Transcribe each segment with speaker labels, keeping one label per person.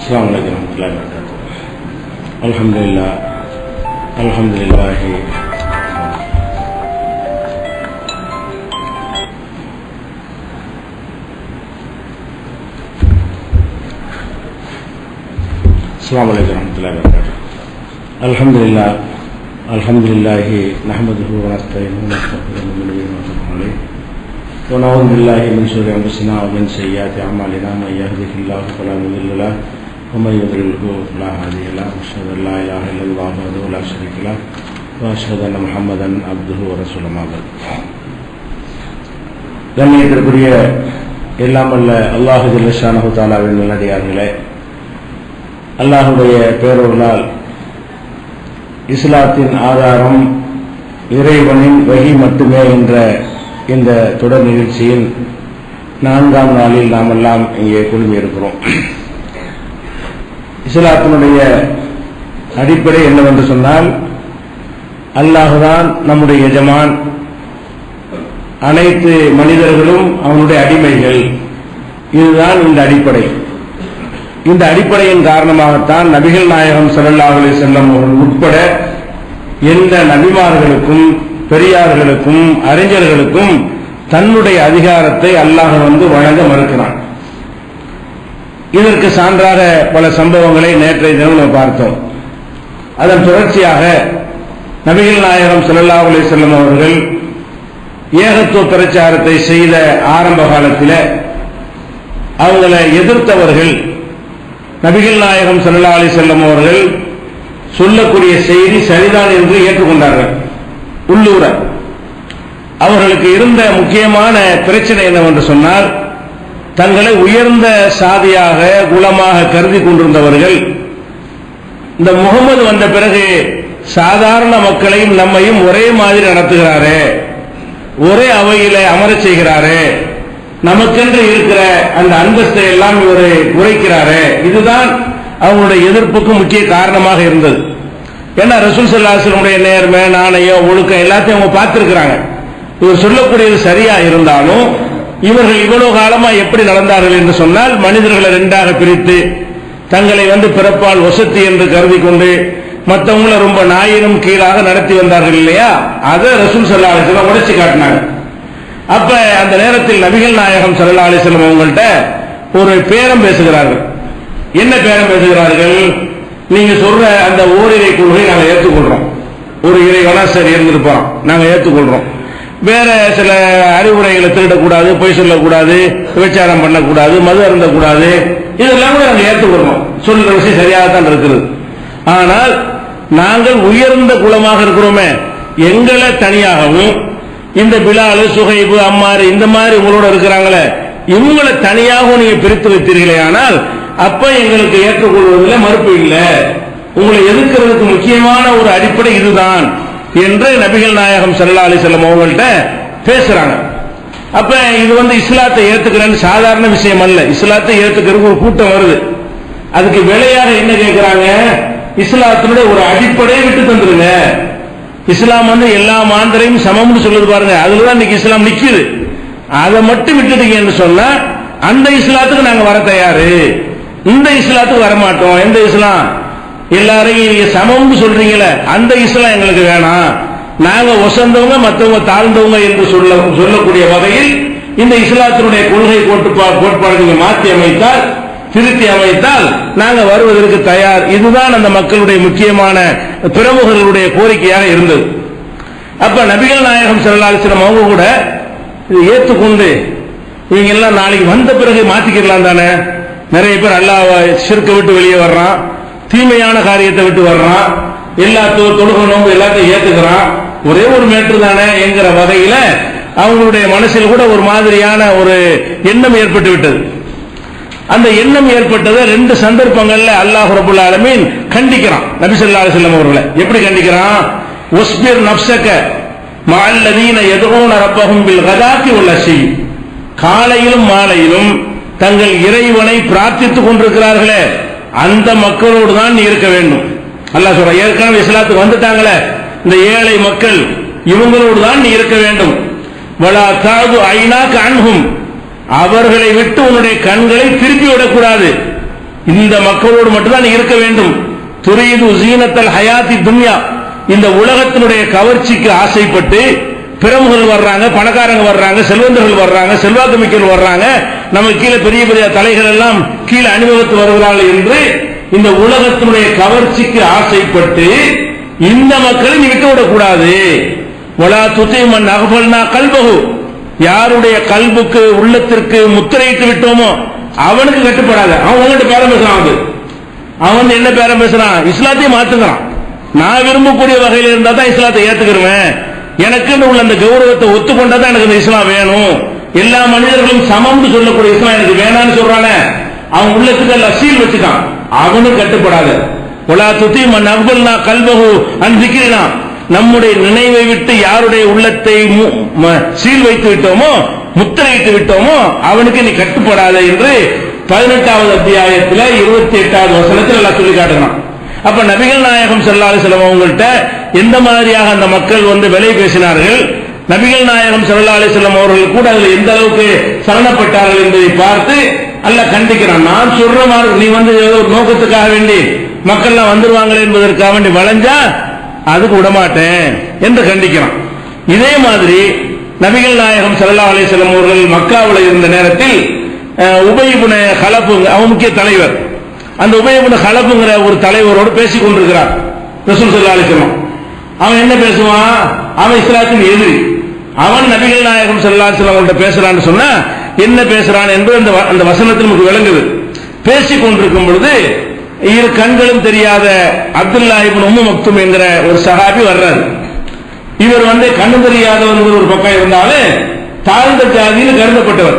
Speaker 1: السلام عليكم ورحمة الله وبركاته. الحمد لله السلام عليكم ورحمة الله وبركاته. الحمد لله نحمده ونستعينه ونستغفره ونتوب عليه ونعوذ بالله من شرور أنفسنا ومن سيئات أعمالنا من يهده الله فلا مضل له ومن يضلله فلا هادي له وأشهد أن لا إله إلا الله وحده لا شريك له وأشهد أن محمدا عبده ورسوله أما بعد. கண்ணியத்திற்குரிய எல்லாம் வல்ல அல்லாஹ் ஜல்ல ஷானஹு தஆலாவின் நல்லடியார்களே, அல்லாஹ்வுடைய பேரருளால் இஸ்லாத்தின் ஆதாரம் இறைவனின் வஹி மட்டுமே என்ற இந்த தொடர் நிகழ்ச்சியில் 4ஆம் நாளில் நாம் எல்லாம் இங்கே குழுமியிருக்கிறோம். இஸ்லாத்தினுடைய அடிப்படை என்னவென்று சொன்னால், அல்லாஹ்தான் நம்முடைய எஜமான், அனைத்து மனிதர்களும் அவனுடைய அடிமைகள். இதுதான் இந்த அடிப்படை. இந்த அடிப்படையின் காரணமாகத்தான் நபிகள் நாயகம் ஸல்லல்லாஹு அலைஹி வஸல்லம் உட்பட எந்த நபிமார்களுக்கும் பெரியார்களுக்கும் அறிஞர்களுக்கும் தன்னுடைய அதிகாரத்தை அல்லாஹ் வழங்க மறுக்கிறான். இதற்கு சான்றாக பல சம்பவங்களை நேற்றைய தினம் நாம் பார்த்தோம். அதன் தொடர்ச்சியாக நபிகள் நாயகம் ஸல்லல்லாஹு அலைஹி வஸல்லம் அவர்கள் ஏகத்துவ பிரச்சாரத்தை செய்த ஆரம்ப காலத்தில் அவங்களை எதிர்த்தவர்கள் நபிகள் நாயகம் ஸல்லல்லாஹு அலைஹி வஸல்லம் அவர்கள் சொல்லக்கூடிய செய்தி சரிதான் என்று ஏற்றுக்கொண்டார்கள். உள்ளூர அவர்களுக்கு இருந்த முக்கியமான பிரச்சனை என்னவென்று சொன்னால், தங்களை உயர்ந்த சாதியாக குலமாக கருதி கொண்டிருந்தவர்கள் இந்த முகமது வந்த பிறகு சாதாரண மக்களையும் நம்மையும் ஒரே மாதிரி நடத்துகிறாரே, ஒரே அவையில அமரச் செய்கிறாரே, நமக்கென்று இருக்கிற அந்த அந்தஸ்தை எல்லாம் இவர் குறைக்கிறாரே, இதுதான் அவங்களுடைய எதிர்ப்புக்கு முக்கிய காரணமாக இருந்தது. ஏன்னா ரசூல் ஸல்லல்லாஹு அலைஹி வஸல்லம் நேர்மை, நாணயம், ஒழுக்கம் எல்லாத்தையும் அவங்க பார்த்திருக்கிறாங்க. இவர் சொல்லக்கூடியது சரியா இருந்தாலும் இவர்கள் இவ்வளவு காலமா எப்படி நடந்தார்கள் என்று சொன்னால், மனிதர்களை ரெண்டாக பிரித்து தங்களை பிறப்பால் வசதி என்று கருதி கொண்டு மற்றவங்களை ரொம்ப நாயினும் கீழாக நடத்தி வந்தார்கள் இல்லையா, அதை ரசூல் ஸல்லல்லாஹு அலைஹி வஸல்லம் உடைச்சு காட்டினாங்க. அப்ப அந்த நேரத்தில் நபிகள் நாயகம் ஸல்லல்லாஹு அலைஹி வஸல்லம் அவங்கள்ட்ட ஒரு பேரம் பேசுகிறார்கள். என்ன பேரம் பேசுகிறார்கள்? நீங்க சொல்ற அந்த ஓரிரை கொள்கை நாங்கள் ஏற்றுக்கொள்றோம், ஒரு இறைவனா சரி இருந்திருப்போம், நாங்கள் ஏற்றுக்கொள்றோம். வேற சில அறிவுரைகளை திருடக்கூடாது, பொய் சொல்லக்கூடாது, விபச்சாரம் பண்ணக்கூடாது, மது அருந்தக்கூடாது, இதெல்லாம் கூட நாங்கள் ஏற்றுக்கொள்றோம். சொல்ற விஷயம் சரியாகத்தான் இருக்கிறது. ஆனால் நாங்கள் உயர்ந்த குலமாக இருக்கிறோமே, எங்களை தனியாகவும் இந்த பிலால், சுஹைபு, அம்மார் இந்த மாதிரி உங்களோட இருக்கிறாங்களே, இவங்களை தனியாகவும் நீங்க பிரித்து வைத்தீர்களே, ஆனால் அப்ப எங்களுக்கு ஏற்றுக்கொள்வதில் மறுப்பு இல்லை. உங்களை எதிர்க்கிறதுக்கு முக்கியமான ஒரு அடிப்படை இதுதான் என்று நபிகள் நாயகம் ஸல்லல்லாஹு அலைஹி வஸல்லம் அவங்கள்ட்ட பேசுறாங்க. அப்ப இது இஸ்லாத்தை ஏத்துக்கிறேன்னு சாதாரண விஷயம் அல்ல. இஸ்லாத்தை ஏத்துக்கிறதுக்கு ஒரு கூட்டம் வருது. அதுக்கு விலையாக என்ன கேட்கிறாங்க? இஸ்லாத்தினுடைய ஒரு அடிப்படையை விட்டு தந்துருங்க. இஸ்லாம் எல்லா மாந்தரையும் சமம்னு சொல்லுது பாருங்க, அதுலதான் இன்னைக்கு இஸ்லாம் நிக்குது. அதை மட்டும் விட்டுட்டீங்க என்று சொன்னா அந்த இஸ்லாத்துக்கு நாங்க வர தயாரு, இந்த இஸ்லாத்துக்கு வரமாட்டோம். எந்த இஸ்லாம்? எல்லாரையும் நீங்க சமம்னு சொல்றீங்களே, அந்த இஸ்லாம் எங்களுக்கு வேணாம். நாங்க வசந்தவங்க, மற்றவங்க தாழ்ந்தவங்க என்று சொல்லக்கூடிய வகையில் இந்த இஸ்லாத்தினுடைய கொள்கை கோட்பாடுகளை மாற்றி அமைத்தால், திருத்தி அமைத்தால் நாங்க வருவதற்கு தயார். இதுதான் அந்த மக்களுடைய முக்கியமான பிரமுகர்களுடைய கோரிக்கையாக இருந்தது. அப்ப நபிகள் நாயகம் ஸல்லல்லாஹு அலைஹி வஸல்லம் அவங்க கூட ஏற்றுக்கொண்டு இவங்க எல்லாம் நாளைக்கு வந்த பிறகு மாத்திக்கலாம் தானே. நிறைய பேர் அல்லாஹ்வை ஷிர்க்கை விட்டு வெளியே வர்றான், தீமையான காரியத்தை விட்டு வர்றான், எல்லா தொழுகணும் எல்லாத்தையும் ஏத்துக்கிறான், ஒரே ஒரு மேற்று தானே என்கிற வகையில அவங்களுடைய மனசில் கூட ஒரு மாதிரியான ஒரு எண்ணம் ஏற்பட்டு விட்டது. அந்த எண்ணம் ஏற்பட்டதை ரெண்டு சந்தர்ப்பங்கள்ல அல்லாஹ் ரப்பல் ஆலமீன் கண்டிக்கிறான். நபி ஸல்லல்லாஹு அலைஹி வஸல்லம் அவர்களை எப்படி கண்டிக்கிறான்? வஸ்பிர் நஃப்ஸக மஅல்லதீன யதுஊன ரப்பஹும் பில் கதாத்தி வல் அஷி, காலையிலும் மாலையிலும் தங்கள் இறைவனை பிரார்த்தித்துக் கொண்டிருக்கிறார்களே அந்த மக்களோடு தான் நீ இருக்க வேண்டும். அல்லாஹ் சொல்ற, ஏற்கனவே இஸ்லாத்துக்கு வந்துட்டாங்களே இந்த ஏழை மக்கள், இவங்களோடு தான் நீ இருக்க வேண்டும். வலா தாது ஐனாக அன்ஹும், அவர்களை விட்டு உன்னுடைய கண்களை திருப்பி விடக்கூடாது. இந்த மக்களோடு மட்டும்தான் நீ இருக்க வேண்டும். துரீது ஸீனத்தல் ஹயாத்தி துன்யா, இந்த உலகத்தினுடைய கவர்ச்சிக்கு ஆசைப்பட்டு பிரமுகர்கள் வர்றாங்க, பணக்காரங்க வர்றாங்க, செல்வந்தர்கள் வர்றாங்க, செல்வாக்கு மிக்கர்கள் வர்றாங்க, நமக்கு கீழே பெரிய பெரிய தலைகள் எல்லாம் கீழே அணிவகுத்து வருகிறார்கள் என்று இந்த உலகத்தினுடைய கவர்ச்சிக்கு ஆசைப்பட்டு இந்த மக்களை நீ விட்டுவிடக்கூடாது. வலா துதிமன் அகபல்னா கல்பகு, யாருடைய கல்புக்கு உள்ளத்திற்கு முத்திரையிட்டு விட்டோமோ அவனுக்கு கட்டுப்படாத. அவன் உங்ககிட்ட பேரம் பேசுறான், அவன் என்ன பேரம் பேசுறான்? இஸ்லாத்தையும் மாத்துக்கிறான். நான் விரும்பக்கூடிய வகையில் இருந்தா தான் இஸ்லாத்தை ஏத்துக்கிறேன், எனக்கு உள்ள அந்த கௌரவத்தை ஒத்துக்கொண்டா தான் எனக்கு இந்த இஸ்லாம் வேணும், எல்லா மனிதர்களும் சமம்னு சொல்லக்கூடிய இஸ்லாம் எனக்கு வேணான்னு சொல்றானே, அவன் உள்ளத்துக்கு எல்லாம் சீல் வச்சுக்கான், அவனும் கட்டுப்படாத. வலா துதிமன் அகபல்னா கல்பகு அன் திக்ரினா, நம்முடைய நினைவை விட்டு யாருடைய உள்ளத்தை சீல் வைத்து விட்டோமோ, முத்திரையிட்டு விட்டோமோ அவனுக்கு நீ கட்டுப்படாத என்று 18வது அத்தியாயத்தில் 28வது வசனத்தில் எல்லாம் சொல்லி காட்டுறான். அப்ப நபிகள் நாயகம் ஸல்லல்லாஹு அலைஹி வஸல்லம் அவங்கள்ட்ட எந்த மாதிரியாக அந்த மக்கள் விலை பேசினார்கள், நபிகள் நாயகம் ஸல்லல்லாஹு அலைஹி வஸல்லம் அவர்கள் கூட அதில் எந்த அளவுக்கு சரணப்பட்டார்கள் என்பதை பார்த்து அல்லாஹ் கண்டிக்கிறான். நான் சொல்ற மாதிரி நீ ஏதோ ஒரு நோக்கத்துக்காக வேண்டி மக்கள்லாம் வந்துருவாங்களே என்பதற்காக வேண்டி வளைஞ்சா அதுக்கு விடமாட்டேன் என்று கண்டிக்கிறான். இதே மாதிரி நபிகள் நாயகம் ஸல்லல்லாஹு அலைஹி வஸல்லம் அவர்கள் மக்காவில் இருந்த நேரத்தில் உபய் இப்னு கலப், அவன் முக்கிய தலைவர், அந்த உபய் இப்னு கலப்ங்கிற ஒரு தலைவரோடு பேசிக் கொண்டிருக்கிறார் ரசூல் ஸல்லல்லாஹு அலைஹி வஸல்லம். அவன் என்ன பேசுவான்? அவன் இஸ்லாத்தின் எதிரி. அவன் நபிகள் நாயகம் ஸல்லல்லாஹு அலைஹி வஸல்லம் அவங்கள்ட்ட பேசுறான்னு சொன்னா என்ன பேசுறான் என்பது அந்த வசனத்தில் நமக்கு விளங்குது. பேசிக் கொண்டிருக்கும் பொழுது இரு கண்களும் தெரியாத அப்துல்லா இப்னு உம்மு மக்தும் என்கிற ஒரு சஹாபி வர்றாரு. இவர் கண்ணு தெரியாதவர் ஒரு பக்கம் இருந்தாலும் தாழ்ந்த ஜாதியில் கருதப்பட்டவர்.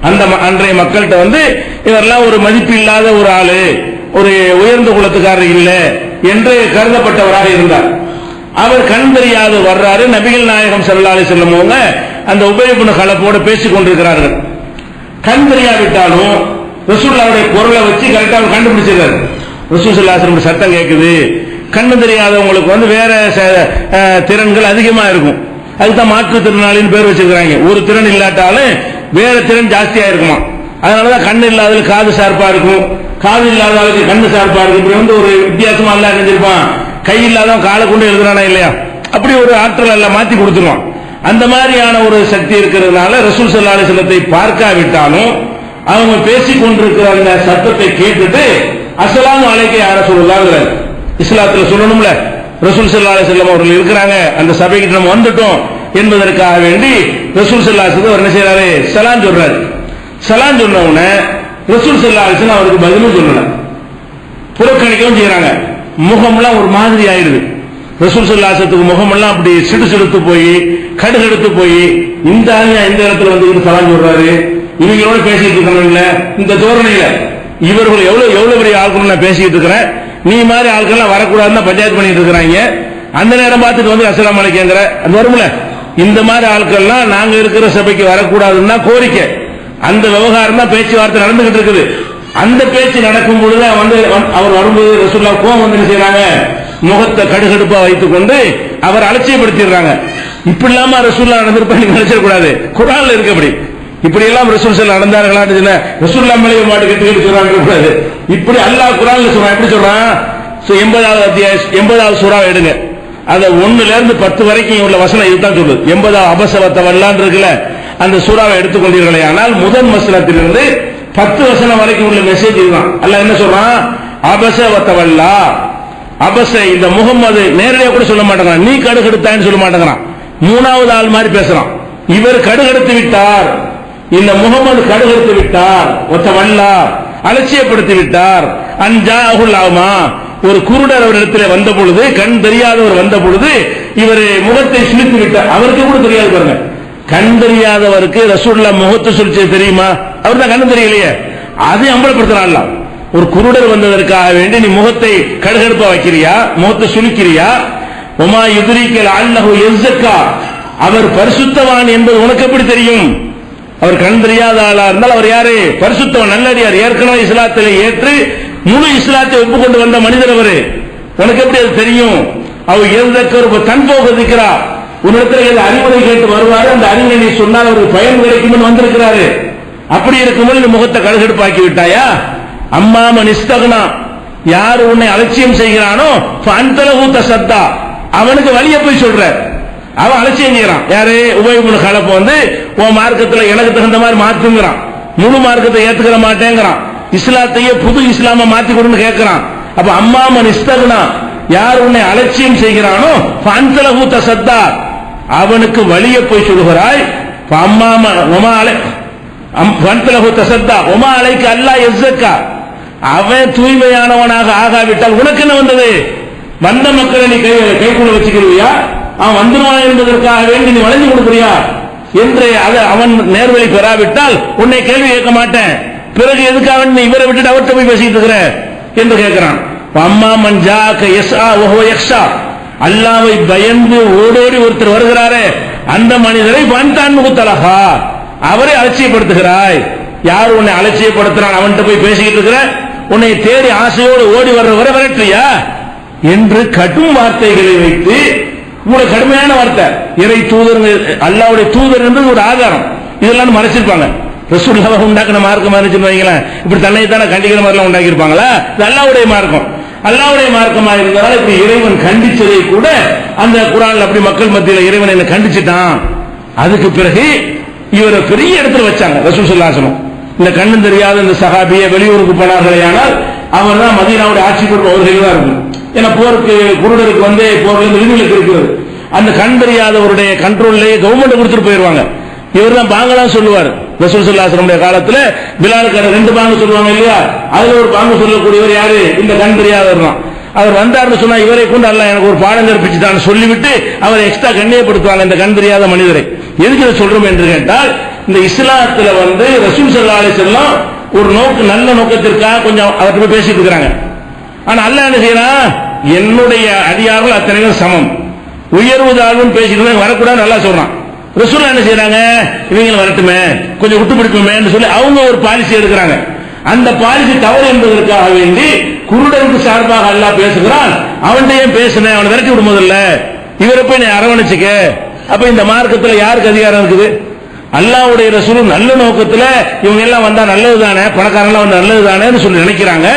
Speaker 1: அந்த அன்றைய மக்கள்கிட்ட இவரெல்லாம் ஒரு மதிப்பு இல்லாத ஒரு ஆளு, ஒரு உயர்ந்த குலத்துக்காரர் இல்லை என்று கருதப்பட்டவராக இருந்தார். அவர் கண் தெரியாது வர்றாரு. நபிகள் நாயகம் ஸல்லல்லாஹு அலைஹி வஸல்லம் அவங்க அந்த உபய் இப்னு கலப்போடு பேசிக் கொண்டிருக்கிறார்கள். கண் தெரியாவிட்டாலும் ரசூலுல்லாஹ்வுடைய குரலை வச்சு கரெக்டாக கண்டுபிடிச்சிருக்காரு. ரசூல் ஸல்லல்லாஹு அலைஹி வஸல்லம் சத்தம் கேட்குது. கண்ணு தெரியாதவங்களுக்கு வேற திறன்கள் அதிகமா இருக்கும், அதுதான் மாற்றுத்திறனாளின்னு பேர் வச்சிருக்கிறாங்க. ஒரு திறன் இல்லாட்டாலும் வேற திறன் ஜாஸ்தியா இருக்குமா, அதனாலதான் கண்ணு இல்லாதவங்களுக்கு காது சார்பா இருக்கும், காது இல்லாதவங்களுக்கு கண்ணு சார்பா இருக்கும். இப்படி ஒரு வித்தியாசமா எல்லாம் செஞ்சிருப்பான். கை இல்லாதவன் காலை கொண்டு எழுதுறானா இல்லையா, அப்படி ஒரு ஆற்றல் எல்லாம் மாத்தி கொடுத்துருவான். அந்த மாதிரியான ஒரு சக்தி இருக்கிறதுனால ரசூல் ஸல்லல்லாஹு அலைஹி வஸல்லத்தை பார்க்காவிட்டாலும் அவங்க பேசிக் கொண்டிருக்கிற அந்த சத்தத்தை கேட்டுட்டு அஸ்ஸலாமு அலைக்கும் யா ரசூலுல்லாஹ் இஸ்லாத்துல சொல்லணும்ல, ரசூல் ஸல்லல்லாஹு அலைஹி வஸல்லம் அவர்கள் இருக்கிறாங்க, அந்த சபைக்கு நம்ம வந்துட்டோம் என்பதற்காக வேண்டி ரசூல் ஸல்லல்லாஹு அலைஹி வஸல்லம் என்ன செய்யறாரு? சலாம் சொல்றாரு. சலாம் சொன்ன உடனே ரசூல் ஸல்லல்லாஹு அலைஹி வஸல்லம் அவருக்கு பதிலும் சொல்லல, புறக்கணிக்கவும் செய்யறாங்க. முகம்லாம் ஒரு மாதிரி ஆயிடுது. ரசூல் ஸல்லல்லாஹு அலைஹி வஸல்லம் முகமெல்லாம் அப்படி சிடுசிடுத்து போய் கடுகடுத்து போய் இந்த இடத்துல சலாம் சொல்றாரு, இவங்களோட பேசிட்டு இருக்கணும்ல, இந்த தோரணையில இவர்கள் எவ்வளவு பெரிய ஆட்கள் நான் பேசிட்டு இருக்கிறேன், நீ மாதிரி ஆட்கள் வரக்கூடாதுன்னு பஞ்சாயத்து பண்ணிட்டு இருக்கிறாங்க. அந்த நேரம் பார்த்துட்டு அஸ்ஸலாமு அலைக்கும்ங்கற அது வரும்ல, இந்த மாதிரி ஆட்கள்லாம் நாங்க இருக்கிற சபைக்கு வரக்கூடாதுன்னா கோரிக்கை, அந்த விவகாரம் தான் பேச்சுவார்த்தை நடந்துகிட்டு இருக்குது. அந்த பேச்சு நடக்கும் பொழுது அவர் வரும்போது ரசூலுல்லாஹ் கோவம் என்ன செய்யறாங்க? முகத்தை கடுகடுப்பா வைத்துக் கொண்டு அவர் அலட்சியப்படுத்திடுறாங்க. இப்படி இல்லாம ரசூலுல்லாஹ் நடந்திருப்பாங்க நினைச்சிடக்கூடாது. குர்ஆன்ல இருக்கு அப்படி, இப்படி எல்லாம் ரசூல் ஸல்லல்லாஹு நடந்தார்களா? ரசூலுல்லாஹ் மேலே மாட்டு கட்டி சொல்றாங்க கூடாது. இப்படி அல்லாஹ் குர்ஆன்ல சொல்றான். எப்படி சொல்றான்? 80வது அத்தியாயம் 80வது சூறாவை எடுங்க, அத 1ல இருந்து 10 வரைக்கும் உள்ள வசனம் இதுதான் சொல்லுது. 80வது அபஸவத்த வல்லான் இருக்குல்ல, அந்த சூறாவை எடுத்துக்கொண்டீர்களே ஆனால் முதல் வசனத்திலிருந்து 10 வசனம் வரைக்கும் உள்ள மெசேஜ் இதுதான். அல்லாஹ் என்ன சொல்றான்? அபஸவத்த வல்லா, அபஸ இந்த முகம்மது நேரடியாக கூட சொல்ல மாட்டேங்கிறான், நீ கடுகெடுத்தான்னு சொல்ல மாட்டேங்கிறான், மூணாவது ஆள் மாதிரி பேசுறான். இவர் கடுகெடுத்து விட்டார், இந்த முகமது கடுகெடுத்து விட்டார், ஒத்த வல்லா அலட்சியப்படுத்தி விட்டார். அன்ஜாஹுல் ஆமா, ஒரு குருடர் அவரிடத்தில் வந்த பொழுது, கண் தெரியாதவர் வந்த பொழுது இவர் முகத்தை சுழித்து விட்டார். அவருக்கு கூட தெரியாது பாருங்க, கண் தெரியாதவருக்கு ரசூலுல்லாஹ் முகத்தை சுழிச்சது தெரியுமா? அவர் தான் கண்ணு தெரியலையே, அது அம்பலப்படுத்துறான். ஒரு குருடர் வந்ததற்காக வேண்டி நீ முகத்தை கடுகடுப்பா வைக்கிறியா, முகத்தை சுழிக்கிறியா? உமா யுத்ரிக்கல் அன்னஹு யஸக்கா, அவர் பரிசுத்தவான் என்பது உனக்கு எப்படி தெரியும்? அவர் கண் தெரியாத ஆளா இருந்தால் அவர் யாரு? பரிசுத்தவன், நல்லடியார், ஏற்கனவே இஸ்லாத்திலே ஏற்று முழு இஸ்லாத்தை ஒப்புக்கொண்டு வந்த மனிதர் அவரு, உனக்கு எப்படி அது தெரியும்? அவர் எதற்கு தன் போகிறா, உன்னிடத்தில் அறிவுரை கேட்டு வருவாரு, அந்த அறிவுரை நீ சொன்னால் அவருக்கு பயன் கிடைக்கும் வந்திருக்கிறாரு. அப்படி இருக்கும்போது முகத்தை கடுகடுப்பாக்கி விட்டாயா? அம்மாமன் இஸ்தக்னா, யார் உன்னை அலட்சியம் செய்கிறானோ ஃபஅன்தலஹு தஸத்தா, அவனுக்கு வழிய போய் சொல்ற. அவன் அலட்சியம் செய்யறான். யாரு? உபய் இப்னு கலப் வந்து உன் மார்க்கத்துல எனக்கு தகுந்த மாதிரி மாத்துங்கிறான், முழு மார்க்கத்தை ஏத்துக்கிற மாட்டேங்கிறான், இஸ்லாத்தையே புது இஸ்லாம மாத்தி கொடுன்னு கேட்கிறான். அப்ப அம்மாமன் இஸ்தக்னா, யார் உன்னை அலட்சியம் செய்கிறானோ ஃபஅன்தலஹு தஸத்தா, அவனுக்கு வழிய போய் சொல்கிறாய். அவன் தூய்மையானவனாக ஆகாவிட்டால் உனக்கு என்ன வந்தது? வந்த மக்களை நீ கைக்குள்ள வச்சுக்கிறியா? அவன் வந்துருவான் என்பதற்காக வேண்டி நீ வளைஞ்சு கொடுக்குறியா என்று அவன் நேர்வழி பெறாவிட்டால் உன்னை கேள்வி கேட்க மாட்டேன். பிறகு எதுக்காக நீ இவரை விட்டுட்டு அவர்கிட்ட போய் பேசிட்டு இருக்கிற என்று கேட்கிறான். அம்மா மஞ்சா யஸ்ஆ வஹுவ யக்ஷா, அல்லாஹ்வை பயந்து ஓடோடி ஒருத்தர் வருகிறாரே அந்த மனிதரை வந்தான் முகுத்தலஹா, அவரை அலட்சியப்படுத்துகிறாய். யார் உன்னை அலட்சியப்படுத்துறான் அவன்கிட்ட போய் பேசிக்கிட்டு இருக்கிற, உன்னை தேடி ஆசையோடு ஓடி வர்றவரை விரட்டுறியா என்று கடும் வார்த்தைகளை வைத்து, இவ்வளவு கடுமையான வார்த்தை. இறை தூதர், அல்லாஹ்வுடைய தூதர் என்பது ஒரு ஆதாரம், இதெல்லாம் மறைச்சிருப்பாங்க. ரசூலுல்லாஹ் உண்டாக்குன மார்க்கம் மறைச்சிருப்பாங்களா? இப்படி தன்னை தானே கண்டிக்கிற மாதிரிலாம் உண்டாக்கி இருப்பாங்களா? இது அல்லாஹ்வுடைய மார்க்கம். அல்லாஹ்வுடைய மார்க்கமா இருந்தாலும் இப்படி இறைவன் கண்டிச்சதை கூட அந்த குர்ஆன்ல அப்படி மக்கள் மத்தியில் இறைவன் என்ன கண்டிச்சிட்டான். அதுக்கு பிறகு இவரை பெரிய இடத்துல வச்சாங்க ரசூல் ஸல்லல்லாஹு அலைஹி வஸல்லம். இந்த கண்ணு தெரியாத இந்த சஹாபியை வெளியூருக்கு போனார்களே, ஆனால் அவர் தான் மதீனாவுடைய ஆட்சி பொறுப்பு அவர்கள் தான் இருக்கும். ஏன்னா போருக்கு குருடருக்கு வந்து போர்ல இருந்து விதிவிலக்கு இருக்கிறது. அந்த கண் தெரியாதவருடைய கண்ட்ரோல்லேயே கவர்மெண்ட் கொடுத்துட்டு போயிருவாங்க. இவர் தான் பாங்கலாம் சொல்லுவார். ரசூல் ஸல்லல்லாஹு அலைஹி வஸல்லம் காலத்துல பிலாலுக்கு 2 பாங்கு சொல்லுவாங்க இல்லையா? அதுல ஒரு பாங்கு சொல்லக்கூடியவர் யாரு? இந்த கண் தெரியாதவர் தான். அவர் வந்தார்னு சொன்னா இவரை கொண்டு அல்லாஹ் எனக்கு ஒரு பாடம் கற்பிச்சுட்டான்னு சொல்லிவிட்டு அவரை எக்ஸ்ட்ரா கண்ணியப்படுத்துவாங்க இந்த கண் தெரியாத மனிதரை. எதுக்கு இதை சொல்றோம் என்று கேட்டால், இந்த இஸ்லாத்துல வந்து ரசூல் ஸல்லல்லாஹு அலைஹி வஸல்லம் ஒரு நல்ல நோக்கத்திற்காக கொஞ்சம் அவர்கிட்ட போய் பேசிட்டு இருக்கிறாங்க. ஆனா அல்லாஹ் என்ன செய்யறான்? என்னுடைய அதிகாரிகள் அத்தனை சமம், உயர்வு தாழ்வுன்னு பேசிட்டு வரக்கூடாது நல்லா சொல்றான். ரசூல் என்ன செய்யறாங்க? இவங்க வரட்டுமே, கொஞ்சம் விட்டு பிடிக்குமே சொல்லி அவங்க ஒரு பாலிசி எடுக்கிறாங்க. அந்த பாலிசி தவறு என்பதற்காக வேண்டி குருடருக்கு சார்பாக அல்லாஹ் பேசுகிறான். அவன்கிட்ட பேசுனேன், அவனை விரட்டி விடும் முதல்ல, இவரை போய் நீ அரவணைச்சுக்க. அப்ப இந்த மார்க்கத்தில் யாருக்கு அதிகாரம் இருக்குது? அல்லாஹ்வுடைய ரசூல் நல்ல நோக்கத்தில் இவங்க எல்லாம் வந்தா நல்லது தானே, பணக்காரங்களாம் வந்தா நல்லது தானே சொல்லி நினைக்கிறாங்க.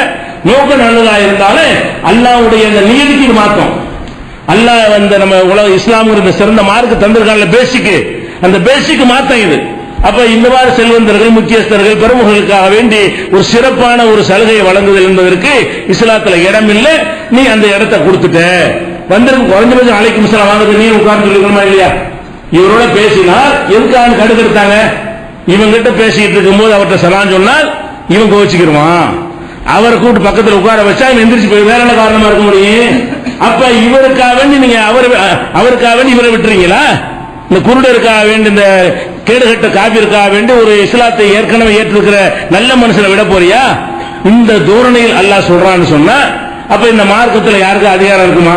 Speaker 1: நோக்கம் நல்லதா இருந்தாலும் அல்லாஹ்வுடைய அந்த நியதிக்கு மாற்றம். அல்லாஹ் வந்து நம்ம உலக இஸ்லாம்ங்கிற சிறந்த மார்க்க தந்திருக்கான பேசிக்கு, அந்த பேசிக்கு மாற்றம் இது. அப்ப இந்த மாதிரி செல்வந்தர்கள், முக்கியஸ்தர்கள், பிரமுகர்களுக்காக வேண்டி ஒரு சிறப்பான ஒரு சலுகையை வழங்குதல் என்பதற்கு இஸ்லாத்துல இடம் இல்லை. நீ அந்த இடத்தை கொடுத்துட்ட வந்திருக்கு. குறைஞ்சபட்சம் அலைக்கும் சலாம் வாங்குறது நீ உட்கார்ந்து இருக்கணுமா இல்லையா? இவரோட பேசினால் எதுக்காக கடுக்கெடுத்தாங்க? இவங்கிட்ட பேசிட்டு இருக்கும் போது அவர்கிட்ட சலாம் சொன்னால் இவன் கோச்சிக்கிடுவான். அவரை கூப்பிட்டு பக்கத்தில் உட்கார வச்சா இவன் எந்திரிச்சு போய் வேற என்ன காரணமா இருக்க முடியும்? அப்ப இவருக்காக வேண்டி நீங்க அவருக்காக வேண்டி இவரை விட்டுறீங்களா? இந்த குருடருக்காக வேண்டி, இந்த கேடுகட்ட காபிற்காக வேண்டி ஒரு இஸ்லாத்தை ஏற்கனவே ஏற்றிருக்கிற நல்ல மனுஷனை விட போறியா? இந்த தோரணையில் அல்லாஹ் சொல்றான்னு சொன்னா அப்ப இந்த மார்க்கத்தில் யாருக்கு அதிகாரம் இருக்குமா?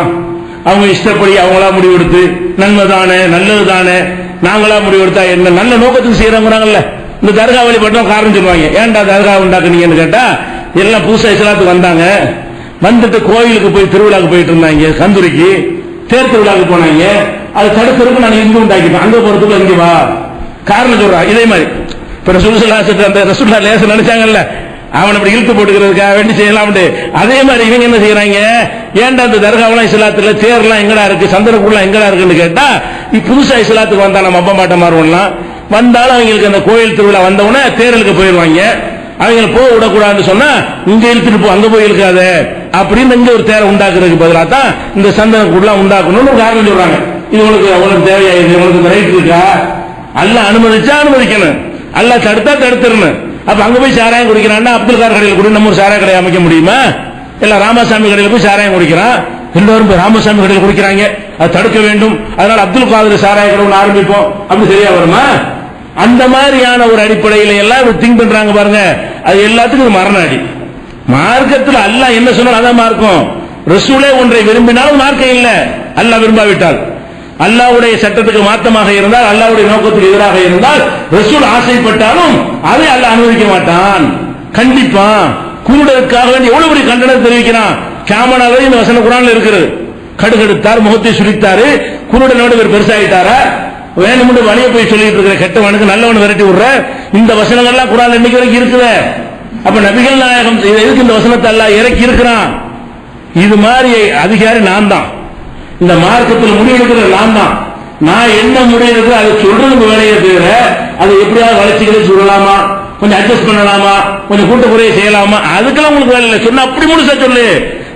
Speaker 1: அவங்க இஷ்டப்படி அவங்களா முடிவெடுத்து நன்மை தானே, நல்லது தானே, நாங்களா முடிவெடுத்தா என்ன? நல்ல நோக்கத்துக்கு செய்யறாங்கல்ல. இந்த தர்கா வழிபட்டம் காரணம் சொல்லுவாங்க. ஏன்டா தர்கா உண்டாக்குனீங்கன்னு கேட்டா, எல்லாம் புதுசா இஸ்லாத்துக்கு வந்தாங்க, வந்துட்டு கோயிலுக்கு போய் திருவிழாக்கு போயிட்டு இருந்தாங்க, கந்தூரிக்கு தேர் திருவிழாக்கு போனாங்க, அதை தடுக்கிறதுக்கு நான் இங்கு உண்டாக்கிட்டேன், அங்க போறதுக்குள்ள இங்க வா காரணம் சொல்றா. இதே மாதிரி இப்ப ரசூலுல்லாஹ் லேச நினைச்சாங்கல்ல, அவன் அப்படி இழுத்து போட்டுக்கிறதுக்காக வேண்டி செய்யலாம். அதே மாதிரி இவங்க என்ன செய்யறாங்க? ஏன்டா இந்த தர்காவெல்லாம் இஸ்லாத்துல தேர்லாம் எங்கடா இருக்கு, சந்திரக்குள்ள எங்கடா இருக்குன்னு கேட்டா, புதுசா இஸ்லாத்துக்கு வந்தா நம்ம அப்பா மாட்ட மாறுவோம்லாம் வந்தாலும் அவங்களுக்கு அந்த கோயில் திருவிழா வந்தவுடனே தேரலுக்கு போயிடுவாங்க. அவங்க போக விடக்கூடாதுன்னு சொன்னா இங்க இழுத்துட்டு போ, அங்க போய் இருக்காத அப்படின்னு இங்க ஒரு தேரை உண்டாக்குறதுக்கு பதிலாக தான் இந்த சந்தனக்குள்ள உண்டாக்கணும்னு ஒரு காரணம் சொல்றாங்க. இது உனக்கு தேவையா? இது உனக்கு ரைட் இருக்கா? அல்லாஹ் அனுமதிச்சா அனுமதிக்கணும், அல்லாஹ் தடுத்தா தடுத்துடணும். அப்ப அங்க போய் சாராயம் குடிக்கிறான்னா அப்துல் கார் கடையில் கூட நம்ம ஒரு சாராய கடை அமைக்க முடியுமா? எல்லாம் ராமசாமி கடையில் போய் சாராயம் குடிக்கிறான், எல்லாரும் போய் ராமசாமி கடையில் குடிக்கிறாங்க, அது தடுக்க வேண்டும். அதனால அப்துல் காதர் சாராய கடை ஒன்று ஆரம்பிப்போம், அப்படி சரியா வருமா? அந்த மாதிரியான ஒரு அடிப்படையில் எல்லாம் திங்க் பண்றாங்க பாருங்க. அது எல்லாத்துக்கும் மரண அடி. மார்க்கத்தில் அல்லாஹ் என்ன சொன்னால் அதான் மார்க்கம். ரசூலே ஒன்றை விரும்பினாலும் மார்க்கம் இல்லை, அல்லாஹ் விரும்பாவிட்டால். அல்லாஹ்வுடைய சட்டத்துக்கு மாற்றமாக இருந்தால், அல்லாஹ்வுடைய நோக்கத்துக்கு எதிராக இருந்தால், ரசூல் ஆசைப்பட்டாலும் அதை அல்லாஹ் அனுமதிக்க மாட்டான், கண்டிப்பான். குருடருக்காக வேண்டி எவ்வளவு பெரிய கண்டனம் தெரிவிக்கிறான். கியாமனாவே இந்த வசன குர்ஆன்ல இருக்குது. கடுகெடுத்தார், முகத்தை சுரித்தாரு, குருடனோடு இவர் பெருசாயிட்டாரா? வேணும்னு வழிய போய் சொல்லிட்டு இருக்கிற கெட்டவனுக்கு நல்லவனு விரட்டி விடுற இந்த வசனங்கள்லாம் குர்ஆன்ல இன்னைக்கு வரைக்கும் இருக்குது. அப்ப நபிகள் நாயகம் எதுக்கு இந்த வசனத்தை அல்லாஹ் இறக்கி இருக்கிறான்? இது மாதிரி அதிகாரி நான் தான், இந்த மார்க்கத்தில் முடிவெடுக்கிற நான் தான். நான் என்ன முடிவெடுக்கிற அதை சொல்றது வேலையை தவிர அதை எப்படியாவது வளர்ச்சிகளை சொல்லலாமா, கொஞ்சம் அட்ஜஸ்ட் பண்ணலாமா, கொஞ்சம் கூட்ட குறைய செய்யலாமா, அதுக்கெல்லாம் உங்களுக்கு வேலை இல்லை. சொன்ன அப்படி முழுசா சொல்லு.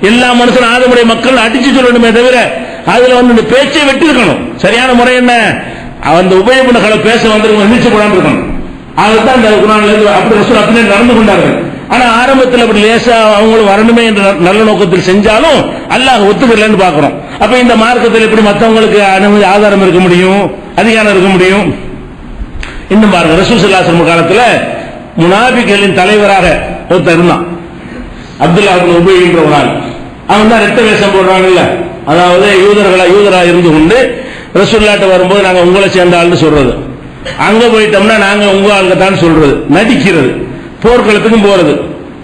Speaker 1: எல்லா மனுஷனும் ஆதமுடைய மக்கள் அடிச்சு சொல்லணுமே தவிர அதுல இந்த பேச்சை வெட்டி இருக்கணும். சரியான முறை என்ன, அந்த உபயோகங்களை பேச வந்திருக்கணும், நிச்சய கூடாது இருக்கணும். அதுதான் இந்த குர்ஆன்ல இருந்து அப்படி ரசூல் அப்படி நடந்து கொண்டார்கள். ஆனா ஆரம்பத்தில் அப்படி லேசா அவங்களும் வரணுமே என்ற நல்ல நோக்கத்தில் செஞ்சாலும் அல்லாஹ் ஒத்துக்கலன்னு பாக்குறோம். அப்ப இந்த மார்க்கத்தில் எப்படி மற்றவங்களுக்கு அனுமதி ஆதாரம் இருக்க முடியும், அதிகாரம் இருக்க முடியும்? இன்னும் பாருங்க, ரசூல் ஸல்லல்லாஹு அலைஹி வஸல்லம் காலத்துல முனாபிக்குகளின் தலைவராக ஒருத்தர் இருந்தான், அப்துல்லாஹ் இப்னு உபை என்ற ஒரு ஆள். அவன் தான் ரெட்ட வேஷம் போடுறாங்கல்ல, அதாவது யூதரா இருந்து கொண்டு ரசூலுல்லாஹ்ட்ட வரும்போது நாங்க உங்களை சேர்ந்த ஆள்னு சொல்றது, அங்க போயிட்டோம்னா நாங்க உங்க ஆளுங்க தான் சொல்றது, நடிக்கிறது, போர்க்களத்துக்கும் போறது,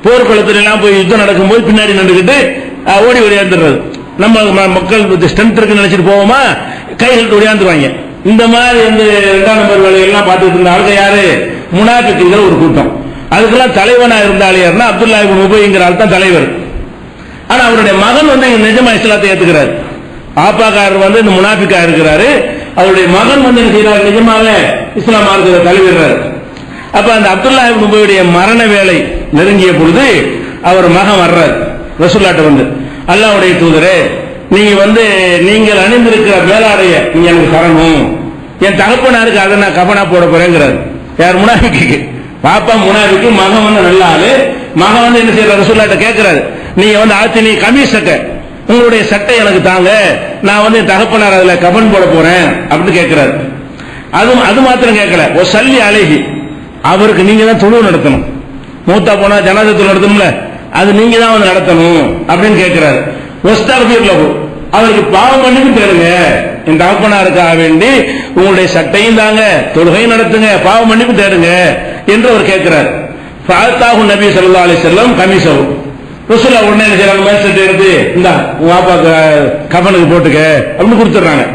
Speaker 1: போர்க்களத்துல எல்லாம் போய் யுத்தம் நடக்கும்போது பின்னாடி நின்றுக்கிட்டு ஓடி ஓடியாந்துடுறது. நம்ம மக்கள் ஸ்ட்ரென்த் இருக்குன்னு நினைச்சிட்டு போவோமா, கைகள் ஓடியாந்துருவாங்க. இந்த மாதிரி இந்த 2ஆம் நம்பர் வேலையெல்லாம் பார்த்துட்டு இருந்த ஆளுங்க யாரு? முனாபிக்குகள் ஒரு கூட்டம். அதுக்கெல்லாம் தலைவனா இருந்தாலே யாருன்னா அப்துல்லாஹ் இப்னு உபைங்கிற ஆள் தான் தலைவர். ஆனா அவருடைய மகன் நிஜமா இஸ்லாத்தை ஏத்துக்கிறார். ஆப்பாக்காரர் இந்த முனாபிக்கா இருக்கிறாரு, அவருடைய மகன் என்ன செய்யறாரு, நிஜமாவே இஸ்லாம் மார்க்கத்தை தழுவிடுறாரு. அப்ப அந்த அப்துல்லாஹ் இப்னு உபையுடைய மரண வேலை நெருங்கிய பொழுது அவர் மகன் வர்றார் ரசூலுல்லாஹ்ட்ட அல்லாஹ்வுடைய தூதரே, நீங்க நீங்கள் அணிந்திருக்கிற மேலாடைய நீங்க எனக்கு தரணும், என் தகப்பனாருக்கு அதை நான் கஃபனா போட போறேங்கிறார். யார்? முனாபிக்கு. பாப்பா முனாபிக்கு, மகன் நல்ல ஆளு. மகன் என்ன செய்யற, ரசூலுல்லாஹ்ட்ட கேட்கிறாரு, நீங்க ஆத்தி நீ கமீசக்க உங்களுடைய சட்டை எனக்கு தாங்க, நான் என் தகப்பனார் அதுல கஃபன் போட போறேன் அப்படின்னு கேட்கிறாரு. அது மாத்திரம் கேட்கல, ஒரு சல்லி அலைஹி, அவருக்கு நீங்க தான் தொழுவு நடத்தணும், மூத்தா போனா ஜனாதா நடத்தணும்ல, அது நீங்க தான் நடத்தணும் அப்படின்னு கேட்கிறாரு. வஸ்தக்ஃபிர் லஹு, அவருக்கு பாவ மன்னிப்பு தேடுங்க, என் தகப்பனாருக்காக வேண்டி உங்களுடைய சட்டையும் தாங்க, தொழுகையும் நடத்துங்க, பாவ மன்னிப்பு தேடுங்க என்று அவர் கேட்கிறார். ஃபஅத்தாஹு நபி ஸல்லல்லாஹு அலைஹி வஸல்லம் கமீஸஹு, ரசூலுல்லாஹ் உடனே என்ன செய்றாங்க, மேல் சட்டை எடுத்து இந்தா உங்க பாப்பாக்கு கஃபனுக்கு போட்டுக்க அப்படின்னு கொடுத்துறாங்க.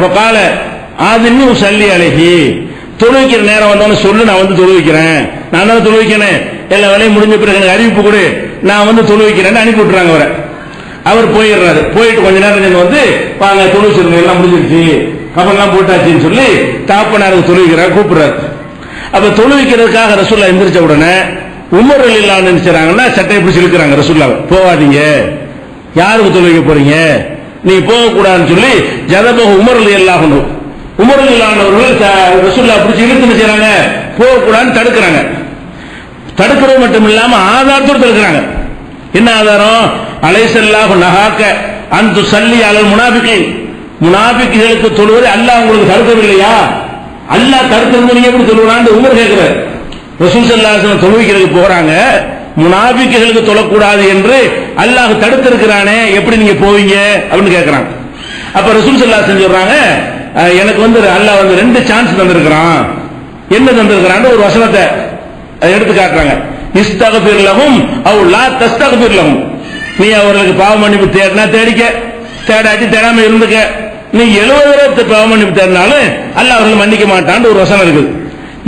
Speaker 1: ஃபகால ஆதின்னி உஸல்லி அலைஹி, தொழுவிக்கிற நேரம் வந்தாலும் சொல்லு, நான் தொழுவிக்கிறேன், நான் தான் தொழுவிக்கிறேன், எல்லா வேலையும் முடிஞ்ச பிறகு எனக்கு அறிவிப்பு கொடு, நான் தொழுவிக்கிறேன்னு அனுப்பி விட்டுறாங்க அவரை. அவர் போயிடுறாரு. போயிட்டு கொஞ்ச நேரம் வாங்க தொழுவிச்சிருங்க, எல்லாம் முடிஞ்சிருச்சு, கஃபன்லாம் போட்டாச்சுன்னு சொல்லி தகப்பனாருக்கு தொழுவிக்கிறார், கூப்பிடுறாரு. அப்ப தொழுவிக்கிறதுக்காக ரசூலுல்லாஹ் எந்திரிச்ச உடனே உமர் ரலியல்லாஹு அன்ஹு நினைச்சாங்கன்னா சட்டையை பிடிச்சி இழுக்கிறாங்க ரசூலுல்லாஹ், போகாதீங்க, யாருக்கு தொழுவிக்க போறீங்க, நீ போக கூடாதுன்னு சொல்லி ஜதபஹு உமர் ரலியல்லாஹு அன்ஹு, உமர் ரலியல்லாஹு அன்ஹு அவர்கள் ரசூலுல்லாஹ் பிடிச்சி இழுத்து நினைச்சாங்க, போக கூடாதுன்னு தடுக்கிறாங்க. தடுக்கிறது மட்டும் இல்லாம ஆதாரத்தோடு தடுக்கிறாங்க. என்ன ஆதாரம்? அலைஸல்லாஹு நஹாக்க அன் துஸல்லி அலல் முனாஃபிகீன், முனாஃபிக்குகளுக்கு தொழுவதை அல்லாஹ் உங்களுக்கு தடுக்கவில்லையா? அல்லாஹ் தடுக்கிறது நீங்க எப்படி தொழுவலான்னு உமர் கேட்கிறார். ரசூல் ஸல்லல்லாஹு அலைஹி வஸல்லம் தொழுவிக்கிறதுக்கு போறாங்க, முனாஃபிக்குகளுக்கு தொழக்கூடாது என்று அல்லாஹ் தடுத்திருக்கிறானே, எப்படி நீங்க போவீங்க அப்படின்னு கேட்கிறாங்க. அப்ப ரசூல் ஸல்லல்லாஹு அலைஹி வஸல்லம் சொல்றாங்க, எனக்கு அல்லாஹ் 2 சான்ஸ் தந்திருக்கிறான். என்ன தந்திருக்கிறான்? ஒரு வசனத்தை எடுத்து காட்டுறாங்க. இஸ்தக்ஃபிர் லஹும் அவ் லா தஸ்தக்ஃபிர் லஹும், நீ அவர்களுக்கு பாவ மன்னிப்பு தேடினா தேடிக்க, தேடாட்டி தேடாம இருந்துக்க, நீ 70 தடவை பாவ மன்னிப்பு தேடினாலும் அல்லாஹ் அவர்கள் மன்னிக்க மாட்டான்னு ஒரு வசனம் இருக்குது.